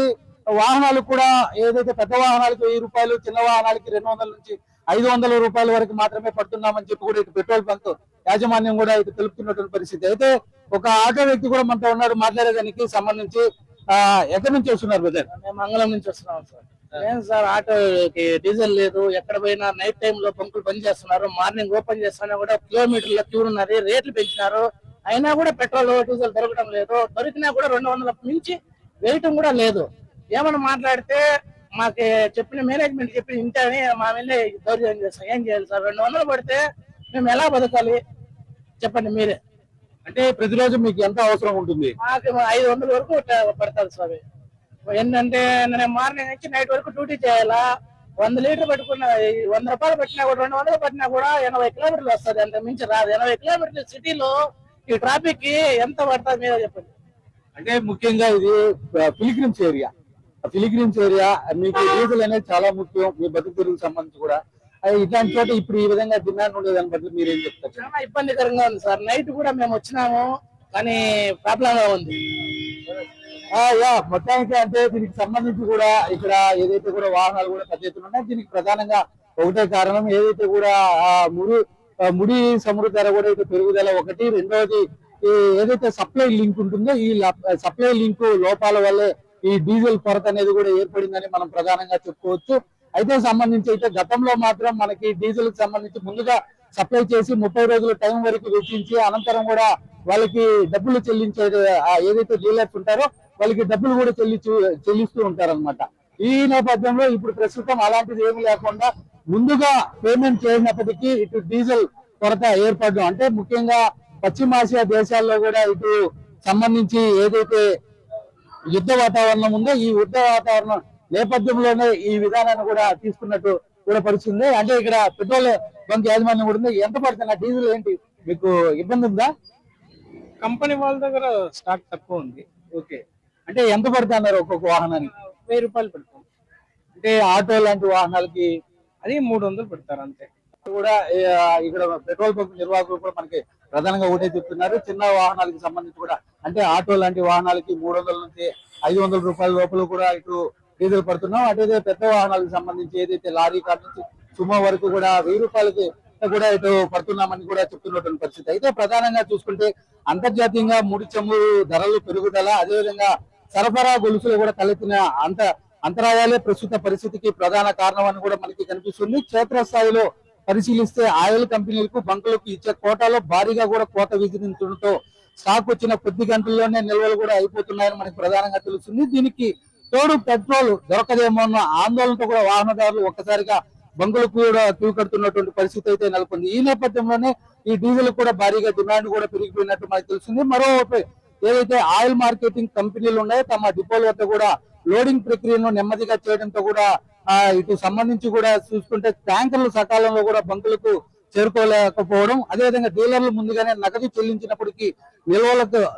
వాహనాలు కూడా ఏదైతే పెద్ద వాహనాలకి 1000 రూపాయలు, చిన్న వాహనాలకి 200 నుంచి 500 రూపాయల వరకు మాత్రమే పడుతున్నామని చెప్పి కూడా ఇటు పెట్రోల్ బంక్ యాజమాన్యం కూడా ఇటు తెలుపుతున్నటువంటి పరిస్థితి. అయితే ఒక ఆటో వ్యక్తి కూడా మనతో ఉన్నాడు. మాట్లాడేదానికి సంబంధించి ఎక్కడి నుంచి వస్తున్నారు బ్రదర్? మేము మంగళం నుంచి వస్తున్నాం సార్. ఏం సార్ ఆటోకి డీజిల్ లేదు, ఎక్కడ పోయినా నైట్ టైం లో బంకులు బంద్ చేస్తున్నారు. మార్నింగ్ ఓపెన్ చేస్తున్నా కూడా కిలోమీటర్ల క్యూ ఉన్నది, రేట్లు పెంచినారు. అయినా కూడా పెట్రోల్ డీజిల్ దొరకడం లేదు. దొరికినా కూడా 200 మించి వేయటం కూడా లేదు. ఏమన్నా మాట్లాడితే మాకు చెప్పిన మేనేజ్మెంట్ చెప్పిన ఇంటని మా వెళ్ళి దౌర్జన్యం చేస్తాం. ఏం చేయాలి సార్? 200 పడితే మేము ఎలా బతకాలి చెప్పండి మీరే. అంటే ప్రతిరోజు మీకు ఎంత అవసరం ఉంటుంది? మాకు 500 వరకు పడతారు స్వామి. ఏంటంటే నేను మార్నింగ్ నుంచి నైట్ వరకు డ్యూటీ చేయాలా. 100 లీటర్ పెట్టుకున్న 100 రూపాయలు పెట్టినా కూడా 200 పెట్టినా కూడా 80 కిలోమీటర్లు వస్తుంది. అంత మించి రాదు. 80 కిలోమీటర్లు సిటీలో ఈ ట్రాఫిక్ కి ఎంత పడుతుంది మీరే చెప్పండి. అంటే ముఖ్యంగా ఇది పిలిగ్రిమ్స్ ఏరియా. పిలిగ్రిమ్స్ ఏరియా మీకు డీజిల్ అనేది చాలా ముఖ్యం మీ బతుకులకు సంబంధించి కూడా. ఇట్లాంటి చోట ఇప్పుడు ఈ విధంగా డిమాండ్ ఉండేదాన్ని బట్టి మీరు ఏం చెప్తారు? చాలా ఇబ్బందికరంగా ఉంది సార్. నైట్ కూడా మేము వచ్చినాము కానీ ప్రాబ్లం గా ఉంది. మొత్తానికి అంటే దీనికి సంబంధించి కూడా ఇక్కడ ఏదైతే కూడా వాహనాలు కూడా పెద్ద ఎత్తున ఉన్నాయి. దీనికి ప్రధానంగా ఒకటే కారణం ఏదైతే కూడా ముడి చమురు ధర కూడా అయితే పెరుగుదల ఒకటి. రెండవది ఏదైతే సప్లై లింక్ ఉంటుందో ఈ సప్లై లింక్ లోపాల వల్లే ఈ డీజిల్ కొరత అనేది కూడా ఏర్పడిందని మనం ప్రధానంగా చెప్పుకోవచ్చు. అయితే సంబంధించి అయితే గతంలో మాత్రం మనకి డీజిల్ కి సంబంధించి ముందుగా సప్లై చేసి 30 రోజుల టైం వరకు వెచ్చించి అనంతరం కూడా వాళ్ళకి డబ్బులు చెల్లించే ఏదైతే డీలర్స్ ఉంటారో వాళ్ళకి డబ్బులు కూడా చెల్లిస్తూ ఉంటారన్నమాట. ఈ నేపథ్యంలో ఇప్పుడు ప్రస్తుతం అలాంటిది ఏమీ లేకుండా ముందుగా పేమెంట్ చేసినప్పటికీ ఇటు డీజిల్ కొరత ఏర్పడడం అంటే ముఖ్యంగా పశ్చిమాసియా దేశాల్లో కూడా ఇటు సంబంధించి ఏదైతే యుద్ధ వాతావరణం ఉందో ఈ యుద్ధ వాతావరణం నేపథ్యంలోనే ఈ విధానాన్ని కూడా తీసుకున్నట్టు కూడా పరిస్థితుంది. అంటే ఇక్కడ పెట్రోల్ బంక్ యాజమాన్యం కూడా ఉంది. ఎంత పడుతున్నా డీజిల్ ఏంటి మీకు ఇబ్బంది ఉందా? కంపెనీ వాళ్ళ దగ్గర స్టాక్ తక్కువ ఉంది. ఓకే, అంటే ఎంత పడుతున్నారు ఒక్కొక్క వాహనానికి? 1000 రూపాయలు పెడతాం. అంటే ఆటో లాంటి వాహనాలకి అది 300 పెడతారు అంతే. కూడా ఇక్కడ పెట్రోల్ బంక్ నిర్వాహకులు కూడా మనకి ప్రధానంగా ఒకటే చెప్తున్నారు. చిన్న వాహనాలకు సంబంధించి కూడా అంటే ఆటో లాంటి వాహనాలకి 300 నుంచి 500 రూపాయల లోపల కూడా ఇటు డీజిల్ పడుతున్నాం. అటైతే పెద్ద వాహనాలకు సంబంధించి ఏదైతే లారీ కార్ నుంచి సుమో వరకు కూడా 1000 రూపాయలకి కూడా ఇటు పడుతున్నామని కూడా చెప్తున్నటువంటి పరిస్థితి. అయితే ప్రధానంగా చూసుకుంటే అంతర్జాతీయంగా ముడి చమురు ధరలు పెరుగుదల అదేవిధంగా సరఫరా గొలుసులు కూడా తలెత్తిన అంతరాయాలే ప్రస్తుత పరిస్థితికి ప్రధాన కారణం అని కూడా మనకి కనిపిస్తుంది. క్షేత్రస్థాయిలో పరిశీలిస్తే ఆయిల్ కంపెనీలకు బంకులకు ఇచ్చే కోటాలో భారీగా కూడా కోట విధించడంతో స్టాక్ వచ్చిన కొద్ది గంటల్లోనే నిల్వలు కూడా అయిపోతున్నాయని మనకి ప్రధానంగా తెలుస్తుంది. దీనికి తోడు పెట్రోల్ దొరకదేమో అన్న ఆందోళనతో కూడా వాహనదారులు ఒక్కసారిగా బంకులకు కూడా క్యూ కడుతున్నటువంటి పరిస్థితి అయితే నెలకొంది. ఈ నేపథ్యంలోనే ఈ డీజిల్ కూడా భారీగా డిమాండ్ కూడా పెరిగిపోయినట్టు మనకు తెలుస్తుంది. మరోవైపు ఏదైతే ఆయిల్ మార్కెటింగ్ కంపెనీలు ఉన్నాయో తమ డిపోల వద్ద కూడా లోడింగ్ ప్రక్రియను నెమ్మదిగా చేయడంతో కూడా ఇటు సంబంధించి కూడా చూసుకుంటే ట్యాంకర్లు సకాలంలో కూడా బంకులకు చేరుకోలేకపోవడం అదేవిధంగా డీలర్లు ముందుగానే నగదు చెల్లించినప్పటికీ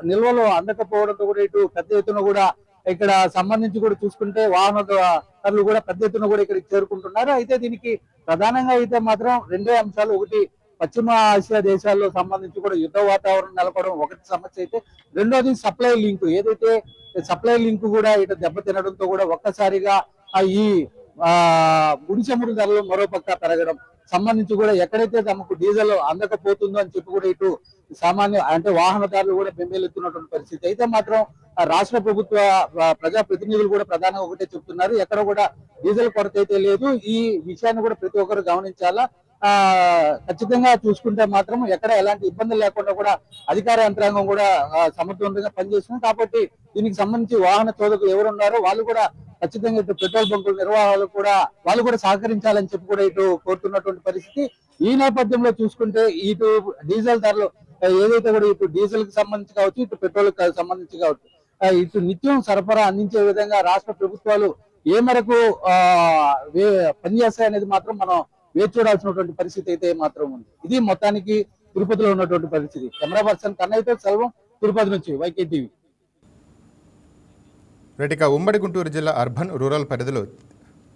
నిల్వలు అందకపోవడంతో కూడా ఇటు పెద్ద ఎత్తున కూడా ఇక్కడ సంబంధించి కూడా చూసుకుంటే వాహనదారులు కూడా పెద్ద ఎత్తున కూడా ఇక్కడికి చేరుకుంటున్నారు. అయితే దీనికి ప్రధానంగా అయితే మాత్రం 2 అంశాలు. ఒకటి పశ్చిమ ఆసియా దేశాల్లో సంబంధించి కూడా యుద్ధ వాతావరణం నెలకొనడం ఒకటి సమస్య అయితే, రెండోది సప్లై లింక్ ఏదైతే సప్లై లింక్ కూడా ఇటు దెబ్బతినడంతో కూడా ఒక్కసారిగా ఈ ముడి చమురు ధరలు మరోపక్క పెరగడం సంబంధించి కూడా ఎక్కడైతే తమకు డీజిల్ అందకపోతుందో అని చెప్పి కూడా ఇటు సామాన్య అంటే వాహనదారులు కూడా బెంబేలెత్తున్నటువంటి పరిస్థితి. అయితే మాత్రం రాష్ట్ర ప్రభుత్వ ప్రజా ప్రతినిధులు కూడా ప్రధానంగా ఒకటే చెప్తున్నారు, ఎక్కడ కూడా డీజిల్ కొరత అయితే లేదు. ఈ విషయాన్ని కూడా ప్రతి ఒక్కరు గమనించాలా. ఖచ్చితంగా చూసుకుంటే మాత్రం ఎక్కడ ఎలాంటి ఇబ్బందులు లేకుండా కూడా అధికార యంత్రాంగం కూడా సమర్థవంతంగా పనిచేస్తుంది. కాబట్టి దీనికి సంబంధించి వాహన చోదకులు ఎవరు ఉన్నారో వాళ్ళు కూడా ఖచ్చితంగా ఇటు పెట్రోల్ బంకుల నిర్వాహకులు కూడా వాళ్ళు కూడా సహకరించాలని చెప్పి కూడా ఇటు కోరుతున్నటువంటి పరిస్థితి. ఈ నేపథ్యంలో చూసుకుంటే ఇటు డీజిల్ ధరలు ఏదైతే కూడా ఇటు డీజిల్ కి సంబంధించి కావచ్చు, ఇటు పెట్రోల్ కి సంబంధించి కావచ్చు, ఇటు నిత్యం సరఫరా అందించే విధంగా రాష్ట్ర ప్రభుత్వాలు ఏ మేరకు పనిచేస్తాయనేది మాత్రం మనం వేచి చూడాల్సినటువంటి పరిస్థితి అయితే మాత్రం ఉంది. ఇది మొత్తానికి తిరుపతిలో ఉన్నటువంటి పరిస్థితి. కెమెరా పర్సన్ కన్నయ్యతో సెల్వం, తిరుపతి నుంచి వైకే టీవీ. రేటిక ఉమ్మడి గుంటూరు జిల్లా అర్బన్ రూరల్ పరిధిలో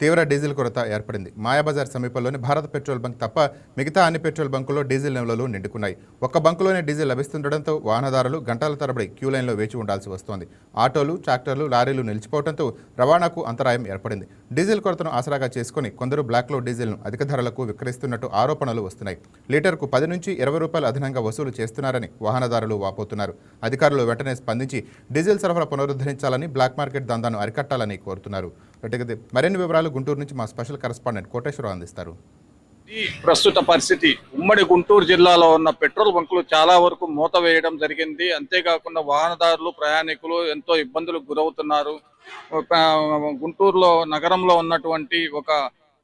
తీవ్ర డీజిల్ కొరత ఏర్పడింది. మాయాబజార్ సమీపంలోని భారత్ పెట్రోల్ బంక్ తప్ప మిగతా అన్ని పెట్రోల్ బంకుల్లో డీజిల్ నిల్వలు నిండుకున్నాయి. ఒక్క బంకులోనే డీజిల్ లభిస్తుండటంతో వాహనదారులు గంటల తరబడి క్యూ లైన్లో వేచి ఉండాల్సి వస్తోంది. ఆటోలు, ట్రాక్టర్లు, లారీలు నిలిచిపోవడంతో రవాణాకు అంతరాయం ఏర్పడింది. డీజిల్ కొరతను ఆసరాగా చేసుకుని కొందరు బ్లాక్లో డీజిల్ను అధిక ధరలకు విక్రయిస్తున్నట్టు ఆరోపణలు వస్తున్నాయి. లీటర్కు 10 నుంచి 20 రూపాయలు అదనంగా వసూలు చేస్తున్నారని వాహనదారులు వాపోతున్నారు. అధికారులు వెంటనే స్పందించి డీజిల్ సరఫరా పునరుద్ధరించాలని, బ్లాక్ మార్కెట్ దందాను అరికట్టాలని కోరుతున్నారు. మరిన్ని వివరాలు గుంటూరు నుంచి మా స్పెషల్ కరెస్పాండెంట్ కోటేశ్వరరావు అందిస్తారు. ఈ ప్రస్తుత పరిస్థితి ఉమ్మడి గుంటూరు జిల్లాలో ఉన్న పెట్రోల్ బంకులు చాలా వరకు మూత వేయడం జరిగింది. అంతేకాకుండా వాహనదారులు, ప్రయాణికులు ఎంతో ఇబ్బందులకు గురవుతున్నారు. గుంటూరులో నగరంలో ఉన్నటువంటి ఒక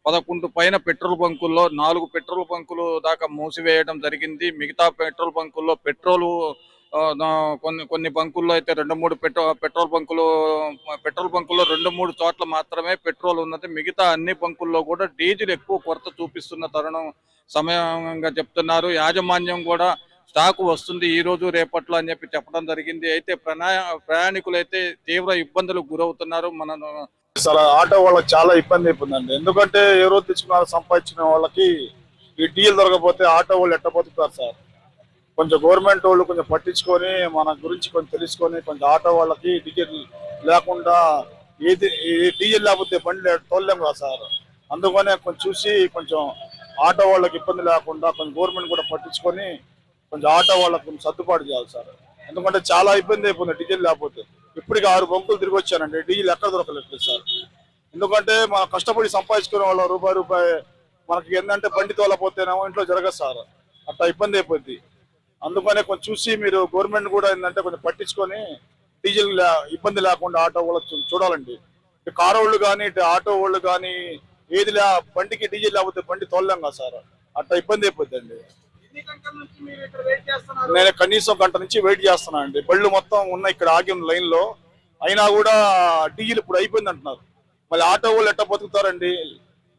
11 పైన పెట్రోల్ బంకుల్లో 4 పెట్రోల్ బంకులు దాకా మూసివేయడం జరిగింది. మిగతా పెట్రోల్ బంకుల్లో పెట్రోలు కొన్ని బంకుల్లో అయితే 2-3 పెట్రోల్ బంకుల్లో 2-3 చోట్ల మాత్రమే పెట్రోల్ ఉన్నది. మిగతా అన్ని బంకుల్లో కూడా డీజిల్ ఎక్కువ కొరత చూపిస్తున్న తరుణం సమయంగా చెప్తున్నారు. యాజమాన్యం కూడా స్టాక్ వస్తుంది ఈ రోజు రేపట్లో అని చెప్పడం జరిగింది. అయితే ప్రయాణికులు అయితే తీవ్ర ఇబ్బందులకు గురవుతున్నారు. ఆటో వాళ్ళకి చాలా ఇబ్బంది అయిపోయిందండి. ఎందుకంటే ఏ రోజు తెచ్చుకున్నారు సంపాదించిన వాళ్ళకి ఈ డీజిల్ దొరకకపోతే ఆటో వాళ్ళు ఎట్ట బతుకుతారు సార్. కొంచెం గవర్నమెంట్ వాళ్ళు కొంచెం పట్టించుకొని మన గురించి కొంచెం తెలుసుకొని కొంచెం ఆటో వాళ్ళకి డీజిల్ లేకుండా డీజిల్ లేకపోతే బండి తోలలేము కదా సార్. అందుకనే కొంచెం చూసి కొంచెం ఆటో వాళ్ళకి ఇబ్బంది లేకుండా కొంచెం గవర్నమెంట్ కూడా పట్టించుకొని కొంచెం ఆటో వాళ్ళకి కొంచెం సర్దుబాటు చేయాలి సార్. ఎందుకంటే చాలా ఇబ్బంది అయిపోయింది డీజిల్ లేకపోతే. ఇప్పటికి 6 బంకులు తిరిగి వచ్చానండి, డీజిల్ ఎక్కడ దొరకలేదు సార్. ఎందుకంటే మనం కష్టపడి సంపాదించుకునే వాళ్ళ రూపాయి మనకి ఏంటంటే బండి తోలపోతేనేమో ఇంట్లో జరగదు సార్. అట్లా ఇబ్బంది అయిపోద్ది. అందుకనే కొంచెం చూసి మీరు గవర్నమెంట్ కూడా ఏంటంటే కొంచెం పట్టించుకొని డీజిల్ ఇబ్బంది లేకుండా ఆటో వాళ్ళు చూడాలండి. కారు వాళ్ళు కానీ ఆటో వాళ్ళు కానీ ఏది బండికి డీజిల్ లేకపోతే బండి తోలలేం కదా సార్. అట్లా ఇబ్బంది అయిపోద్ది అండి. నేను కనీసం గంట నుంచి వెయిట్ చేస్తున్నా అండి. బళ్ళు మొత్తం ఉన్న ఇక్కడ ఆగి లైన్ లో అయినా కూడా డీజిల్ ఇప్పుడు అయిపోయింది అంటున్నారు. మళ్ళీ ఆటో వాళ్ళు ఎట్లా బతుకుతారండి?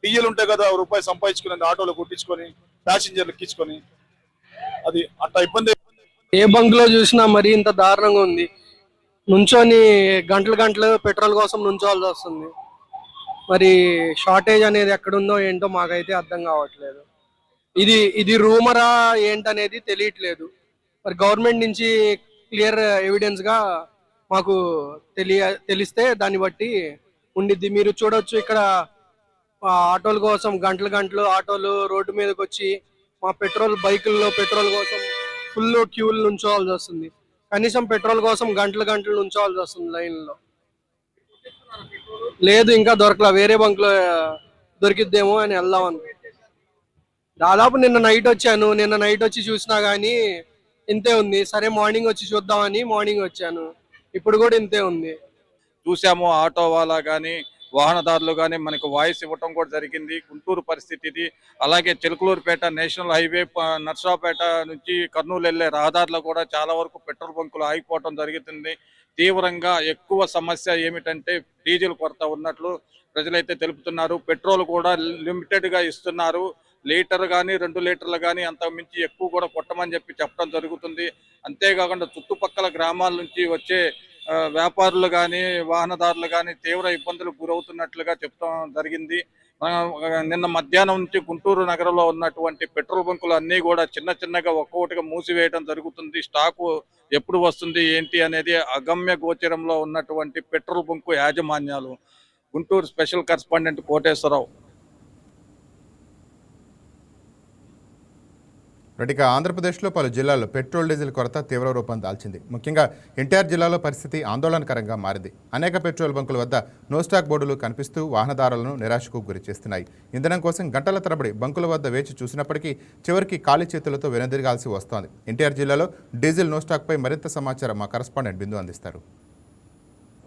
డీజిల్ ఉంటే కదా రూపాయి సంపాదించుకునేది ఆటోలో కొట్టించుకొని ప్యాసింజర్లు ఎక్కించుకొని. అది అట్లా ఇబ్బంది. ఏ బంక్ లో చూసినా మరి ఇంత దారుణంగా ఉంది. నుంచొని గంటలు పెట్రోల్ కోసం నుంచోవాల్సి వస్తుంది. మరి షార్టేజ్ అనేది ఎక్కడుందో ఏంటో మాకైతే అర్థం కావట్లేదు. ఇది రూమరా ఏంటనేది తెలియట్లేదు. మరి గవర్నమెంట్ నుంచి క్లియర్ ఎవిడెన్స్ గా మాకు తెలిస్తే దాన్ని బట్టి ఉండిద్ది. మీరు చూడొచ్చు ఇక్కడ ఆటోల కోసం గంటలు ఆటోలు రోడ్డు మీదకి వచ్చి మా బైకుల్లో పెట్రోల్ కోసం ఫుల్ క్యూలు నుంచోవాల్సి వస్తుంది. కనీసం పెట్రోల్ కోసం గంటలు నుంచోవాల్సి వస్తుంది లైన్లో. లేదు ఇంకా దొరకలా, వేరే బంక్ లో దొరికిద్దేమో అని వెళ్దాం అనుకో. దాదాపు నిన్న నైట్ వచ్చి చూసినా గానీ ఇంతే ఉంది. సరే మార్నింగ్ వచ్చి చూద్దామని మార్నింగ్ వచ్చాను, ఇప్పుడు కూడా ఇంతే ఉంది. చూసాము ఆటో వాళ్ళ కానీ వాహనదారులు కానీ మనకు వాయిస్ ఇవ్వటం కూడా జరిగింది. గుంటూరు పరిస్థితి ఇది. అలాగే చిలకలూరుపేట నేషనల్ హైవే నర్సరావుపేట నుంచి కర్నూలు వెళ్లే రహదారిలో కూడా చాలా వరకు పెట్రోల్ బంకులు ఆగిపోవటం జరుగుతుంది. తీవ్రంగా ఎక్కువ సమస్య ఏమిటంటే డీజిల్ కొరత ఉన్నట్లు ప్రజలైతే తెలుపుతున్నారు. పెట్రోల్ కూడా లిమిటెడ్ గా ఇస్తున్నారు. లీటర్ కానీ 2 లీటర్లు కానీ అంతకు మించి ఎక్కువ కూడా కొట్టమని చెప్పడం జరుగుతుంది. అంతేకాకుండా చుట్టుపక్కల గ్రామాల నుంచి వచ్చే వ్యాపారులు కానీ వాహనదారులు కానీ తీవ్ర ఇబ్బందులకు గురవుతున్నట్లుగా చెప్పడం జరిగింది. నిన్న మధ్యాహ్నం నుంచి గుంటూరు నగరంలో ఉన్నటువంటి పెట్రోల్ బంకులు అన్నీ కూడా చిన్నగా ఒక్కొక్కటిగా మూసివేయడం జరుగుతుంది. స్టాకు ఎప్పుడు వస్తుంది ఏంటి అనేది అగమ్య గోచరంలో ఉన్నటువంటి పెట్రోల్ బంకు యాజమాన్యాలు. Guntur special correspondent Koteswararao. ఇక ఆంధ్రప్రదేశ్లో పలు జిల్లాల్లో పెట్రోల్ డీజిల్ కొరత తీవ్ర రూపం దాల్చింది. ముఖ్యంగా ఎన్టీఆర్ జిల్లాలో పరిస్థితి ఆందోళనకరంగా మారింది. అనేక పెట్రోల్ బంకుల వద్ద నో స్టాక్ బోర్డులు కనిపిస్తూ వాహనదారులను నిరాశకు గురిచేస్తున్నాయి. ఇంధనం కోసం గంటల తరబడి బంకుల వద్ద వేచి చూసినప్పటికీ చివరికి ఖాళీ చేతులతో వెనుదిరగాల్సి వస్తోంది. ఎన్టీఆర్ జిల్లాలో డీజిల్ నో స్టాక్పై మరింత సమాచారం మా కరెస్పాండెంట్ బిందు అందిస్తారు.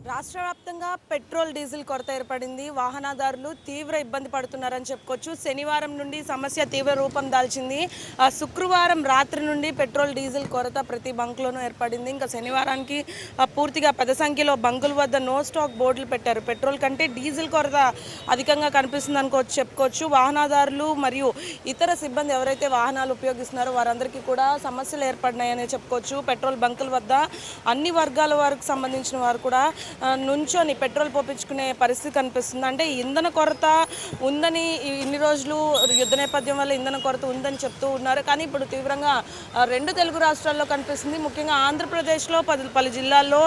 రాష్ట్ర వ్యాప్తంగా పెట్రోల్ డీజిల్ కొరత ఏర్పడింది. వాహనదారులు తీవ్ర ఇబ్బంది పడుతున్నారని చెప్పుకోవచ్చు. శనివారం నుండి సమస్య తీవ్ర రూపం దాల్చింది. శుక్రవారం రాత్రి నుండి పెట్రోల్ డీజిల్ కొరత ప్రతి బంకులోనూ ఏర్పడింది. ఇంకా శనివారానికి పూర్తిగా పెద్ద సంఖ్యలో బంకుల వద్ద నో స్టాక్ బోర్డులు పెట్టారు. పెట్రోల్ కంటే డీజిల్ కొరత అధికంగా కనిపిస్తుంది అనుకోవచ్చు చెప్పుకోవచ్చు. వాహనదారులు మరియు ఇతర సిబ్బంది ఎవరైతే వాహనాలు ఉపయోగిస్తున్నారో వారందరికీ కూడా సమస్యలు ఏర్పడినాయని చెప్పుకోవచ్చు. పెట్రోల్ బంకుల వద్ద అన్ని వర్గాల వారికి సంబంధించిన వారు కూడా నుంచొని పెట్రోల్ పోపించుకునే పరిస్థితి కనిపిస్తుంది. అంటే ఇంధన కొరత ఉందని ఇన్ని రోజులు యుద్ధ నేపథ్యం వల్ల ఇంధన కొరత ఉందని చెప్తూ ఉన్నారు. కానీ ఇప్పుడు తీవ్రంగా రెండు తెలుగు రాష్ట్రాల్లో కనిపిస్తుంది. ముఖ్యంగా ఆంధ్రప్రదేశ్లో పలు జిల్లాల్లో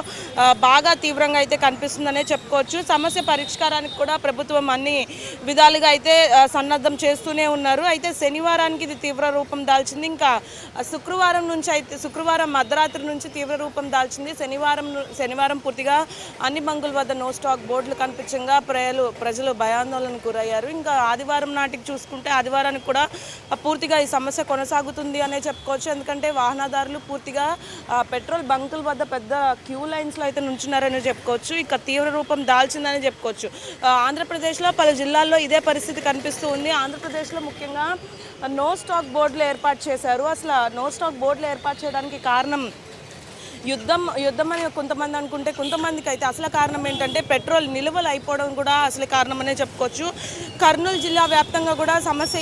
బాగా తీవ్రంగా అయితే కనిపిస్తుందనే చెప్పుకోవచ్చు. సమస్య పరిష్కారానికి కూడా ప్రభుత్వం అన్ని విధాలుగా అయితే సన్నద్ధం చేస్తూనే ఉన్నారు. అయితే శనివారానికి ఇది తీవ్ర రూపం దాల్చింది. ఇంకా శుక్రవారం మధ్యరాత్రి నుంచి తీవ్ర రూపం దాల్చింది. శనివారం పూర్తిగా అన్ని బంకుల వద్ద నో స్టాక్ బోర్డులు కనిపించగా ప్రజలు భయాందోళనకు గురయ్యారు. ఇంకా ఆదివారం నాటికి చూసుకుంటే ఆదివారానికి కూడా పూర్తిగా ఈ సమస్య కొనసాగుతుంది అనే చెప్పుకోవచ్చు. ఎందుకంటే వాహనదారులు పూర్తిగా పెట్రోల్ బంకుల వద్ద పెద్ద క్యూ లైన్స్లో అయితే నుంచున్నారని చెప్పుకోవచ్చు. ఇక తీవ్ర రూపం దాల్చిందని చెప్పుకోవచ్చు. ఆంధ్రప్రదేశ్లో పలు జిల్లాల్లో ఇదే పరిస్థితి కనిపిస్తూ ఉంది. ఆంధ్రప్రదేశ్లో ముఖ్యంగా నో స్టాక్ బోర్డులు ఏర్పాటు చేశారు. అసలు నో స్టాక్ బోర్డులు ఏర్పాటు చేయడానికి కారణం యుద్ధం అని కొంతమంది అనుకుంటే, కొంతమందికి అయితే అసలు కారణం ఏంటంటే పెట్రోల్ నిల్వలు అయిపోవడం కూడా అసలు కారణమనే చెప్పుకోవచ్చు. కర్నూలు జిల్లా వ్యాప్తంగా కూడా సమస్య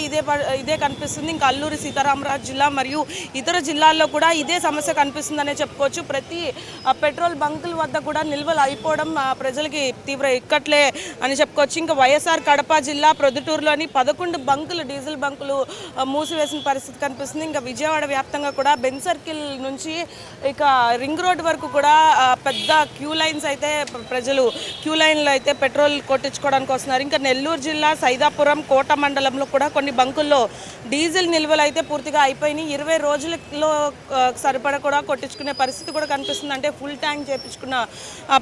ఇదే కనిపిస్తుంది. ఇంకా అల్లూరి సీతారామరాజు జిల్లా మరియు ఇతర జిల్లాల్లో కూడా ఇదే సమస్య కనిపిస్తుందనే చెప్పుకోవచ్చు. ప్రతి పెట్రోల్ బంకుల వద్ద కూడా నిల్వలు అయిపోవడం ప్రజలకి తీవ్ర ఇక్కట్లే అని చెప్పుకోవచ్చు. ఇంకా వైఎస్ఆర్ కడప జిల్లా ప్రొద్దుటూరులోని 11 బంకులు డీజిల్ బంకులు మూసివేసిన పరిస్థితి కనిపిస్తుంది. ఇంకా విజయవాడ వ్యాప్తంగా కూడా బెన్ సర్కిల్ నుంచి ఇక రింగ్ రోడ్ వరకు కూడా పెద్ద క్యూ లైన్స్ అయితే ప్రజలు క్యూ లైన్లో అయితే పెట్రోల్ కొట్టించుకోవడానికి వస్తున్నారు. ఇంకా నెల్లూరు జిల్లా సైదాపురం కోట మండలంలో కూడా కొన్ని బంకుల్లో డీజిల్ నిల్వలు అయితే పూర్తిగా అయిపోయినాయి. 20 రోజులలో సరిపడా కూడా కొట్టించుకునే పరిస్థితి కూడా కనిపిస్తుంది. అంటే ఫుల్ ట్యాంక్ చేయించుకున్న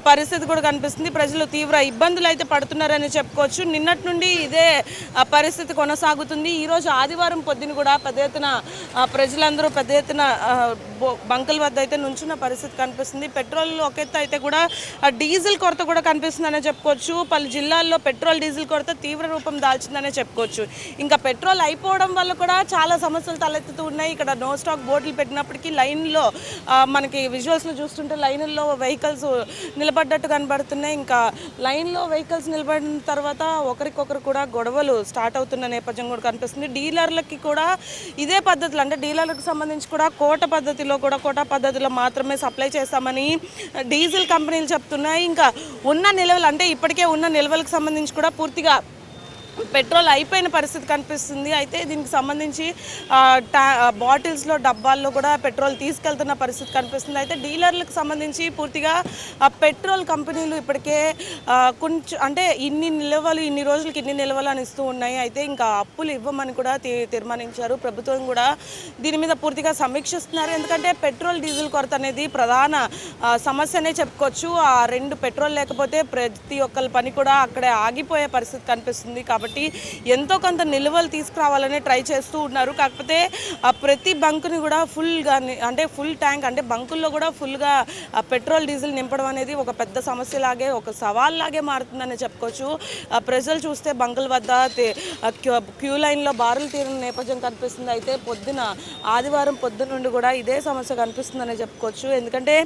పరిస్థితి కూడా కనిపిస్తుంది. ప్రజలు తీవ్ర ఇబ్బందులు అయితే పడుతున్నారని చెప్పుకోవచ్చు. నిన్నటి నుండి ఇదే పరిస్థితి కొనసాగుతుంది. ఈరోజు ఆదివారం పొద్దున కూడా పెద్ద ఎత్తున ప్రజలందరూ పెద్ద ఎత్తున బంకుల వద్ద అయితే నుంచున్న పరిస్థితి కనిపిస్తుంది. పెట్రోల్ ఒక ఎత్తు అయితే కూడా డీజిల్ కొరత కూడా కనిపిస్తుందనే చెప్పుకోవచ్చు. పలు జిల్లాల్లో పెట్రోల్ డీజిల్ కొరత తీవ్ర రూపం దాల్చిందనే చెప్పుకోవచ్చు. ఇంకా పెట్రోల్ అయిపోవడం వల్ల కూడా చాలా సమస్యలు తలెత్తుతూ ఉన్నాయి. ఇక్కడ నో స్టాక్ బోర్డులు పెట్టినప్పటికీ లైన్లో మనకి విజువల్స్లో చూస్తుంటే లైన్లో వెహికల్స్ నిలబడ్డట్టు కనబడుతున్నాయి. ఇంకా లైన్లో వెహికల్స్ నిలబడిన తర్వాత ఒకరికొకరు కూడా గొడవలు స్టార్ట్ అవుతున్న నేపథ్యం కూడా కనిపిస్తుంది. డీలర్లకి కూడా ఇదే పద్ధతులు, అంటే డీలర్లకు సంబంధించి కూడా కోటా పద్ధతిలో మాత్రమే సప్లై చేస్తామని డీజిల్ కంపెనీలు చెప్తున్నాయి. ఇంకా ఉన్న నిల్వలు, అంటే ఇప్పటికే ఉన్న నిల్వలకు సంబంధించి కూడా పూర్తిగా పెట్రోల్ అయిపోయిన పరిస్థితి కనిపిస్తుంది. అయితే దీనికి సంబంధించి బాటిల్స్లో డబ్బాల్లో కూడా పెట్రోల్ తీసుకెళ్తున్న పరిస్థితి కనిపిస్తుంది. అయితే డీలర్లకు సంబంధించి పూర్తిగా పెట్రోల్ కంపెనీలు ఇప్పటికే కొంచెం, అంటే ఇన్ని రోజులకి ఇన్ని నిల్వలు అని ఇస్తూ ఉన్నాయి. అయితే ఇంకా అప్పులు ఇవ్వమని కూడా తీర్మానించారు. ప్రభుత్వం కూడా దీని మీద పూర్తిగా సమీక్షిస్తున్నారు. ఎందుకంటే పెట్రోల్ డీజిల్ కొరత అనేది ప్రధాన సమస్యనే చెప్పుకోవచ్చు. ఆ రెండు పెట్రోల్ లేకపోతే ప్రతి ఒక్కరి పని కూడా అక్కడే ఆగిపోయే పరిస్థితి కనిపిస్తుంది. కాబట్టి ఎంతో కొంత నిల్వలు తీసుకురావాలని ట్రై చేస్తూ ఉన్నారు. కాకపోతే ప్రతి బంకుని కూడా ఫుల్గా, అంటే ఫుల్ ట్యాంక్, అంటే బంకుల్లో కూడా ఫుల్గా పెట్రోల్ డీజిల్ నింపడం అనేది ఒక పెద్ద సమస్యలాగే, ఒక సవాల్లాగే మారుతుందని చెప్పుకోవచ్చు. ప్రజలు చూస్తే బంకుల వద్ద క్యూ లైన్లో బారులు తీరిన నేపథ్యం కనిపిస్తుంది. అయితే ఆదివారం పొద్దున నుండి కూడా ఇదే సమస్య కనిపిస్తుందని చెప్పుకోవచ్చు. ఎందుకంటే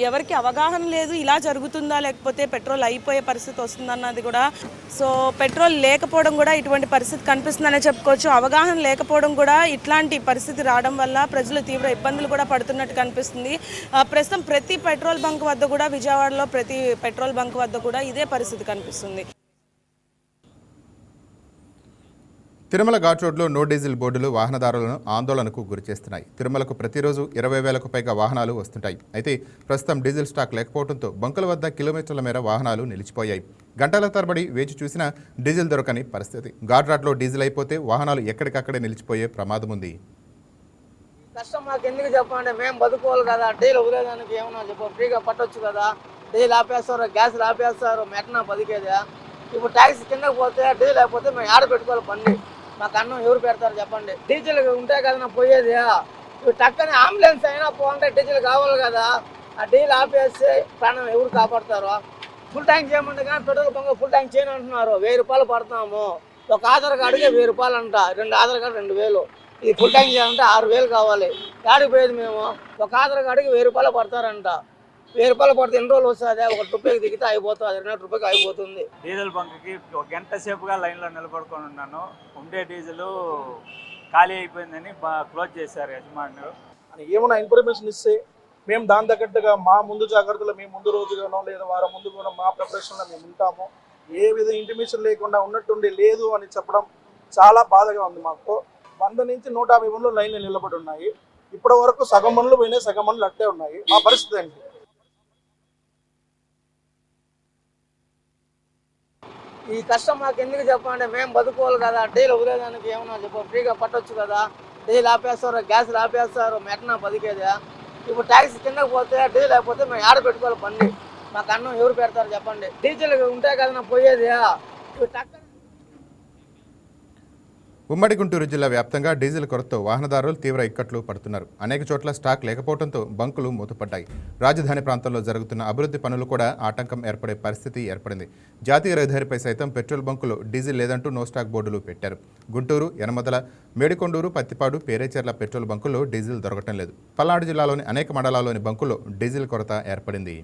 ఎవరికి అవగాహన లేదు, ఇలా జరుగుతుందా లేకపోతే పెట్రోల్ అయిపోయే పరిస్థితి వస్తుందన్నది కూడా. సో పెట్రోల్ లేకపోవడం కూడా ఇటువంటి పరిస్థితి కనిపిస్తుందనే చెప్పుకోవచ్చు. అవగాహన లేకపోవడం కూడా ఇట్లాంటి పరిస్థితి రావడం వల్ల ప్రజలు తీవ్ర ఇబ్బందులు కూడా పడుతున్నట్టు కనిపిస్తుంది. ప్రస్తుతం ప్రతి పెట్రోల్ బంక్ వద్ద కూడా, విజయవాడలో ప్రతి పెట్రోల్ బంక్ వద్ద కూడా ఇదే పరిస్థితి కనిపిస్తుంది. తిరుమల ఘాట్ రోడ్లో నో డీజిల్ బోర్డులు వాహనదారులను ఆందోళనకు గురిచేస్తున్నాయి. తిరుమలకు ప్రతిరోజు 20,000కు పైగా వాహనాలు వస్తుంటాయి. అయితే ప్రస్తుతం డీజిల్ స్టాక్ లేకపోవడంతో బంకుల వద్ద కిలోమీటర్ల మేర వాహనాలు నిలిచిపోయాయి. గంటల తరబడి వేచి చూసినా డీజిల్ దొరకని పరిస్థితి. ఘాట్ రోడ్లో డీజిల్ అయిపోతే వాహనాలు ఎక్కడికక్కడే నిలిచిపోయే ప్రమాదం ఉంది. కష్టం మాకు ఎందుకు చెప్పండి, మేము బతుకోవాలి కదా. డైలీ వదిలేదానికి ఏమన్నా చెప్పు, ఫ్రీగా పట్టొచ్చు కదా. డైలీ ఆపేస్తారు, గ్యాస్ ఆపేస్తారు, మెట్టనా బతికేదా. ఇప్పుడు ట్యాక్సీ కిందకి పోతే డీజిల్ లేకపోతే మేము ఆడ పెట్టుకోవాలి బండి. మాకు అన్నం ఎవరు పెడతారు చెప్పండి. డీజిల్ ఉంటే కదా పోయేది. ఇప్పుడు టక్కని అంబులెన్స్ అయినా పోవాలంటే డీజిల్ కావాలి కదా. ఆ డీజిల్ ఆపేస్తే ప్రాణం ఎవరు కాపాడతారు. ఫుల్ ట్యాంక్ చేయమంటే కానీ పెట్రోల్ బంక్ ఫుల్ ట్యాంక్ చేయని అంటున్నారు. 1000 రూపాయలు పడతాము. ఒక ఆధార్ కార్డుకే 1000 రూపాయలు అంట, 2 ఆధార్ కార్డు 2000. ఇది ఫుల్ ట్యాంక్ చేయాలంటే 6000 కావాలి. యాడికి పోయేది మేము? ఒక ఆధార్ కార్డుకి 1000 రూపాయలు పడతారంట. 1000 రూపాయలు పడితే ఎన్ని రోజులు వస్తుంది? 1 రూపాయికి దిగితే అయిపోతుంది, 2 రూపాయకి అయిపోతుంది. డీజిల్ బంక్కి 1 గంట సేపుగా లైన్లో నిలబడుకొని ఉన్నాను. ఉండే డీజిల్ ఖాళీ అయిపోయిందని క్లోజ్ చేశారు యజమానులు. ఏమైనా ఇన్ఫర్మేషన్ ఇస్తే మేము దాని తగ్గట్టుగా మా ముందు జాగ్రత్తలు మేము ముందు రోజుగానో లేదా వారం ముందుగానో మా ప్రిపరేషన్లో మేము ఉంటాము. ఏ విధ ఇంటిమేషన్ లేకుండా ఉన్నట్టుండి లేదు అని చెప్పడం చాలా బాధగా ఉంది మాకు. 100 నుంచి 150 బండ్లు లైన్లో నిలబడి ఉన్నాయి. ఇప్పటి వరకు సగం బండ్లు పోయినాయి, సగం బండ్లు అట్టే ఉన్నాయి. మా పరిస్థితి ఏంటి? ఈ కష్టం మాకు ఎందుకు చెప్పండి, మేము బతుకోవాలి కదా. డైలీ వదిలేదానికి ఏమన్నా చెప్పు, ఫ్రీగా పట్టొచ్చు కదా. డీజిల్ ఆపేస్తారు, గ్యాస్ ఆపేస్తారు, మెట్టనా బతికేదా. ఇప్పుడు ట్యాక్సీ కిందకి పోతే డీజిల్ లేకపోతే మేము ఆడ పెట్టుకోవాలి బండి. మాకు అన్నం ఎవరు పెడతారు చెప్పండి. డీజిల్ ఉంటే కదా పోయేది. ఉమ్మడి గుంటూరు జిల్లా వ్యాప్తంగా డీజిల్ కొరతతో వాహనదారులు తీవ్ర ఇక్కట్లు పడుతున్నారు. అనేక చోట్ల స్టాక్ లేకపోవడంతో బంకులు మూతపడ్డాయి. రాజధాని ప్రాంతంలో జరుగుతున్న అభివృద్ధి పనులు కూడా ఆటంకం ఏర్పడే పరిస్థితి ఏర్పడింది. జాతీయ రహదారిపై సైతం పెట్రోల్ బంకులు డీజిల్ లేదంటూ నో స్టాక్ బోర్డులు పెట్టారు. గుంటూరు, యనమదల, మేడికొండూరు, పత్తిపాడు, పేరేచెర్ల పెట్రోల్ బంకుల్లో డీజిల్ దొరకటం లేదు. పల్నాడు జిల్లాలోని అనేక మండలాల్లోని బంకుల్లో డీజిల్ కొరత ఏర్పడింది.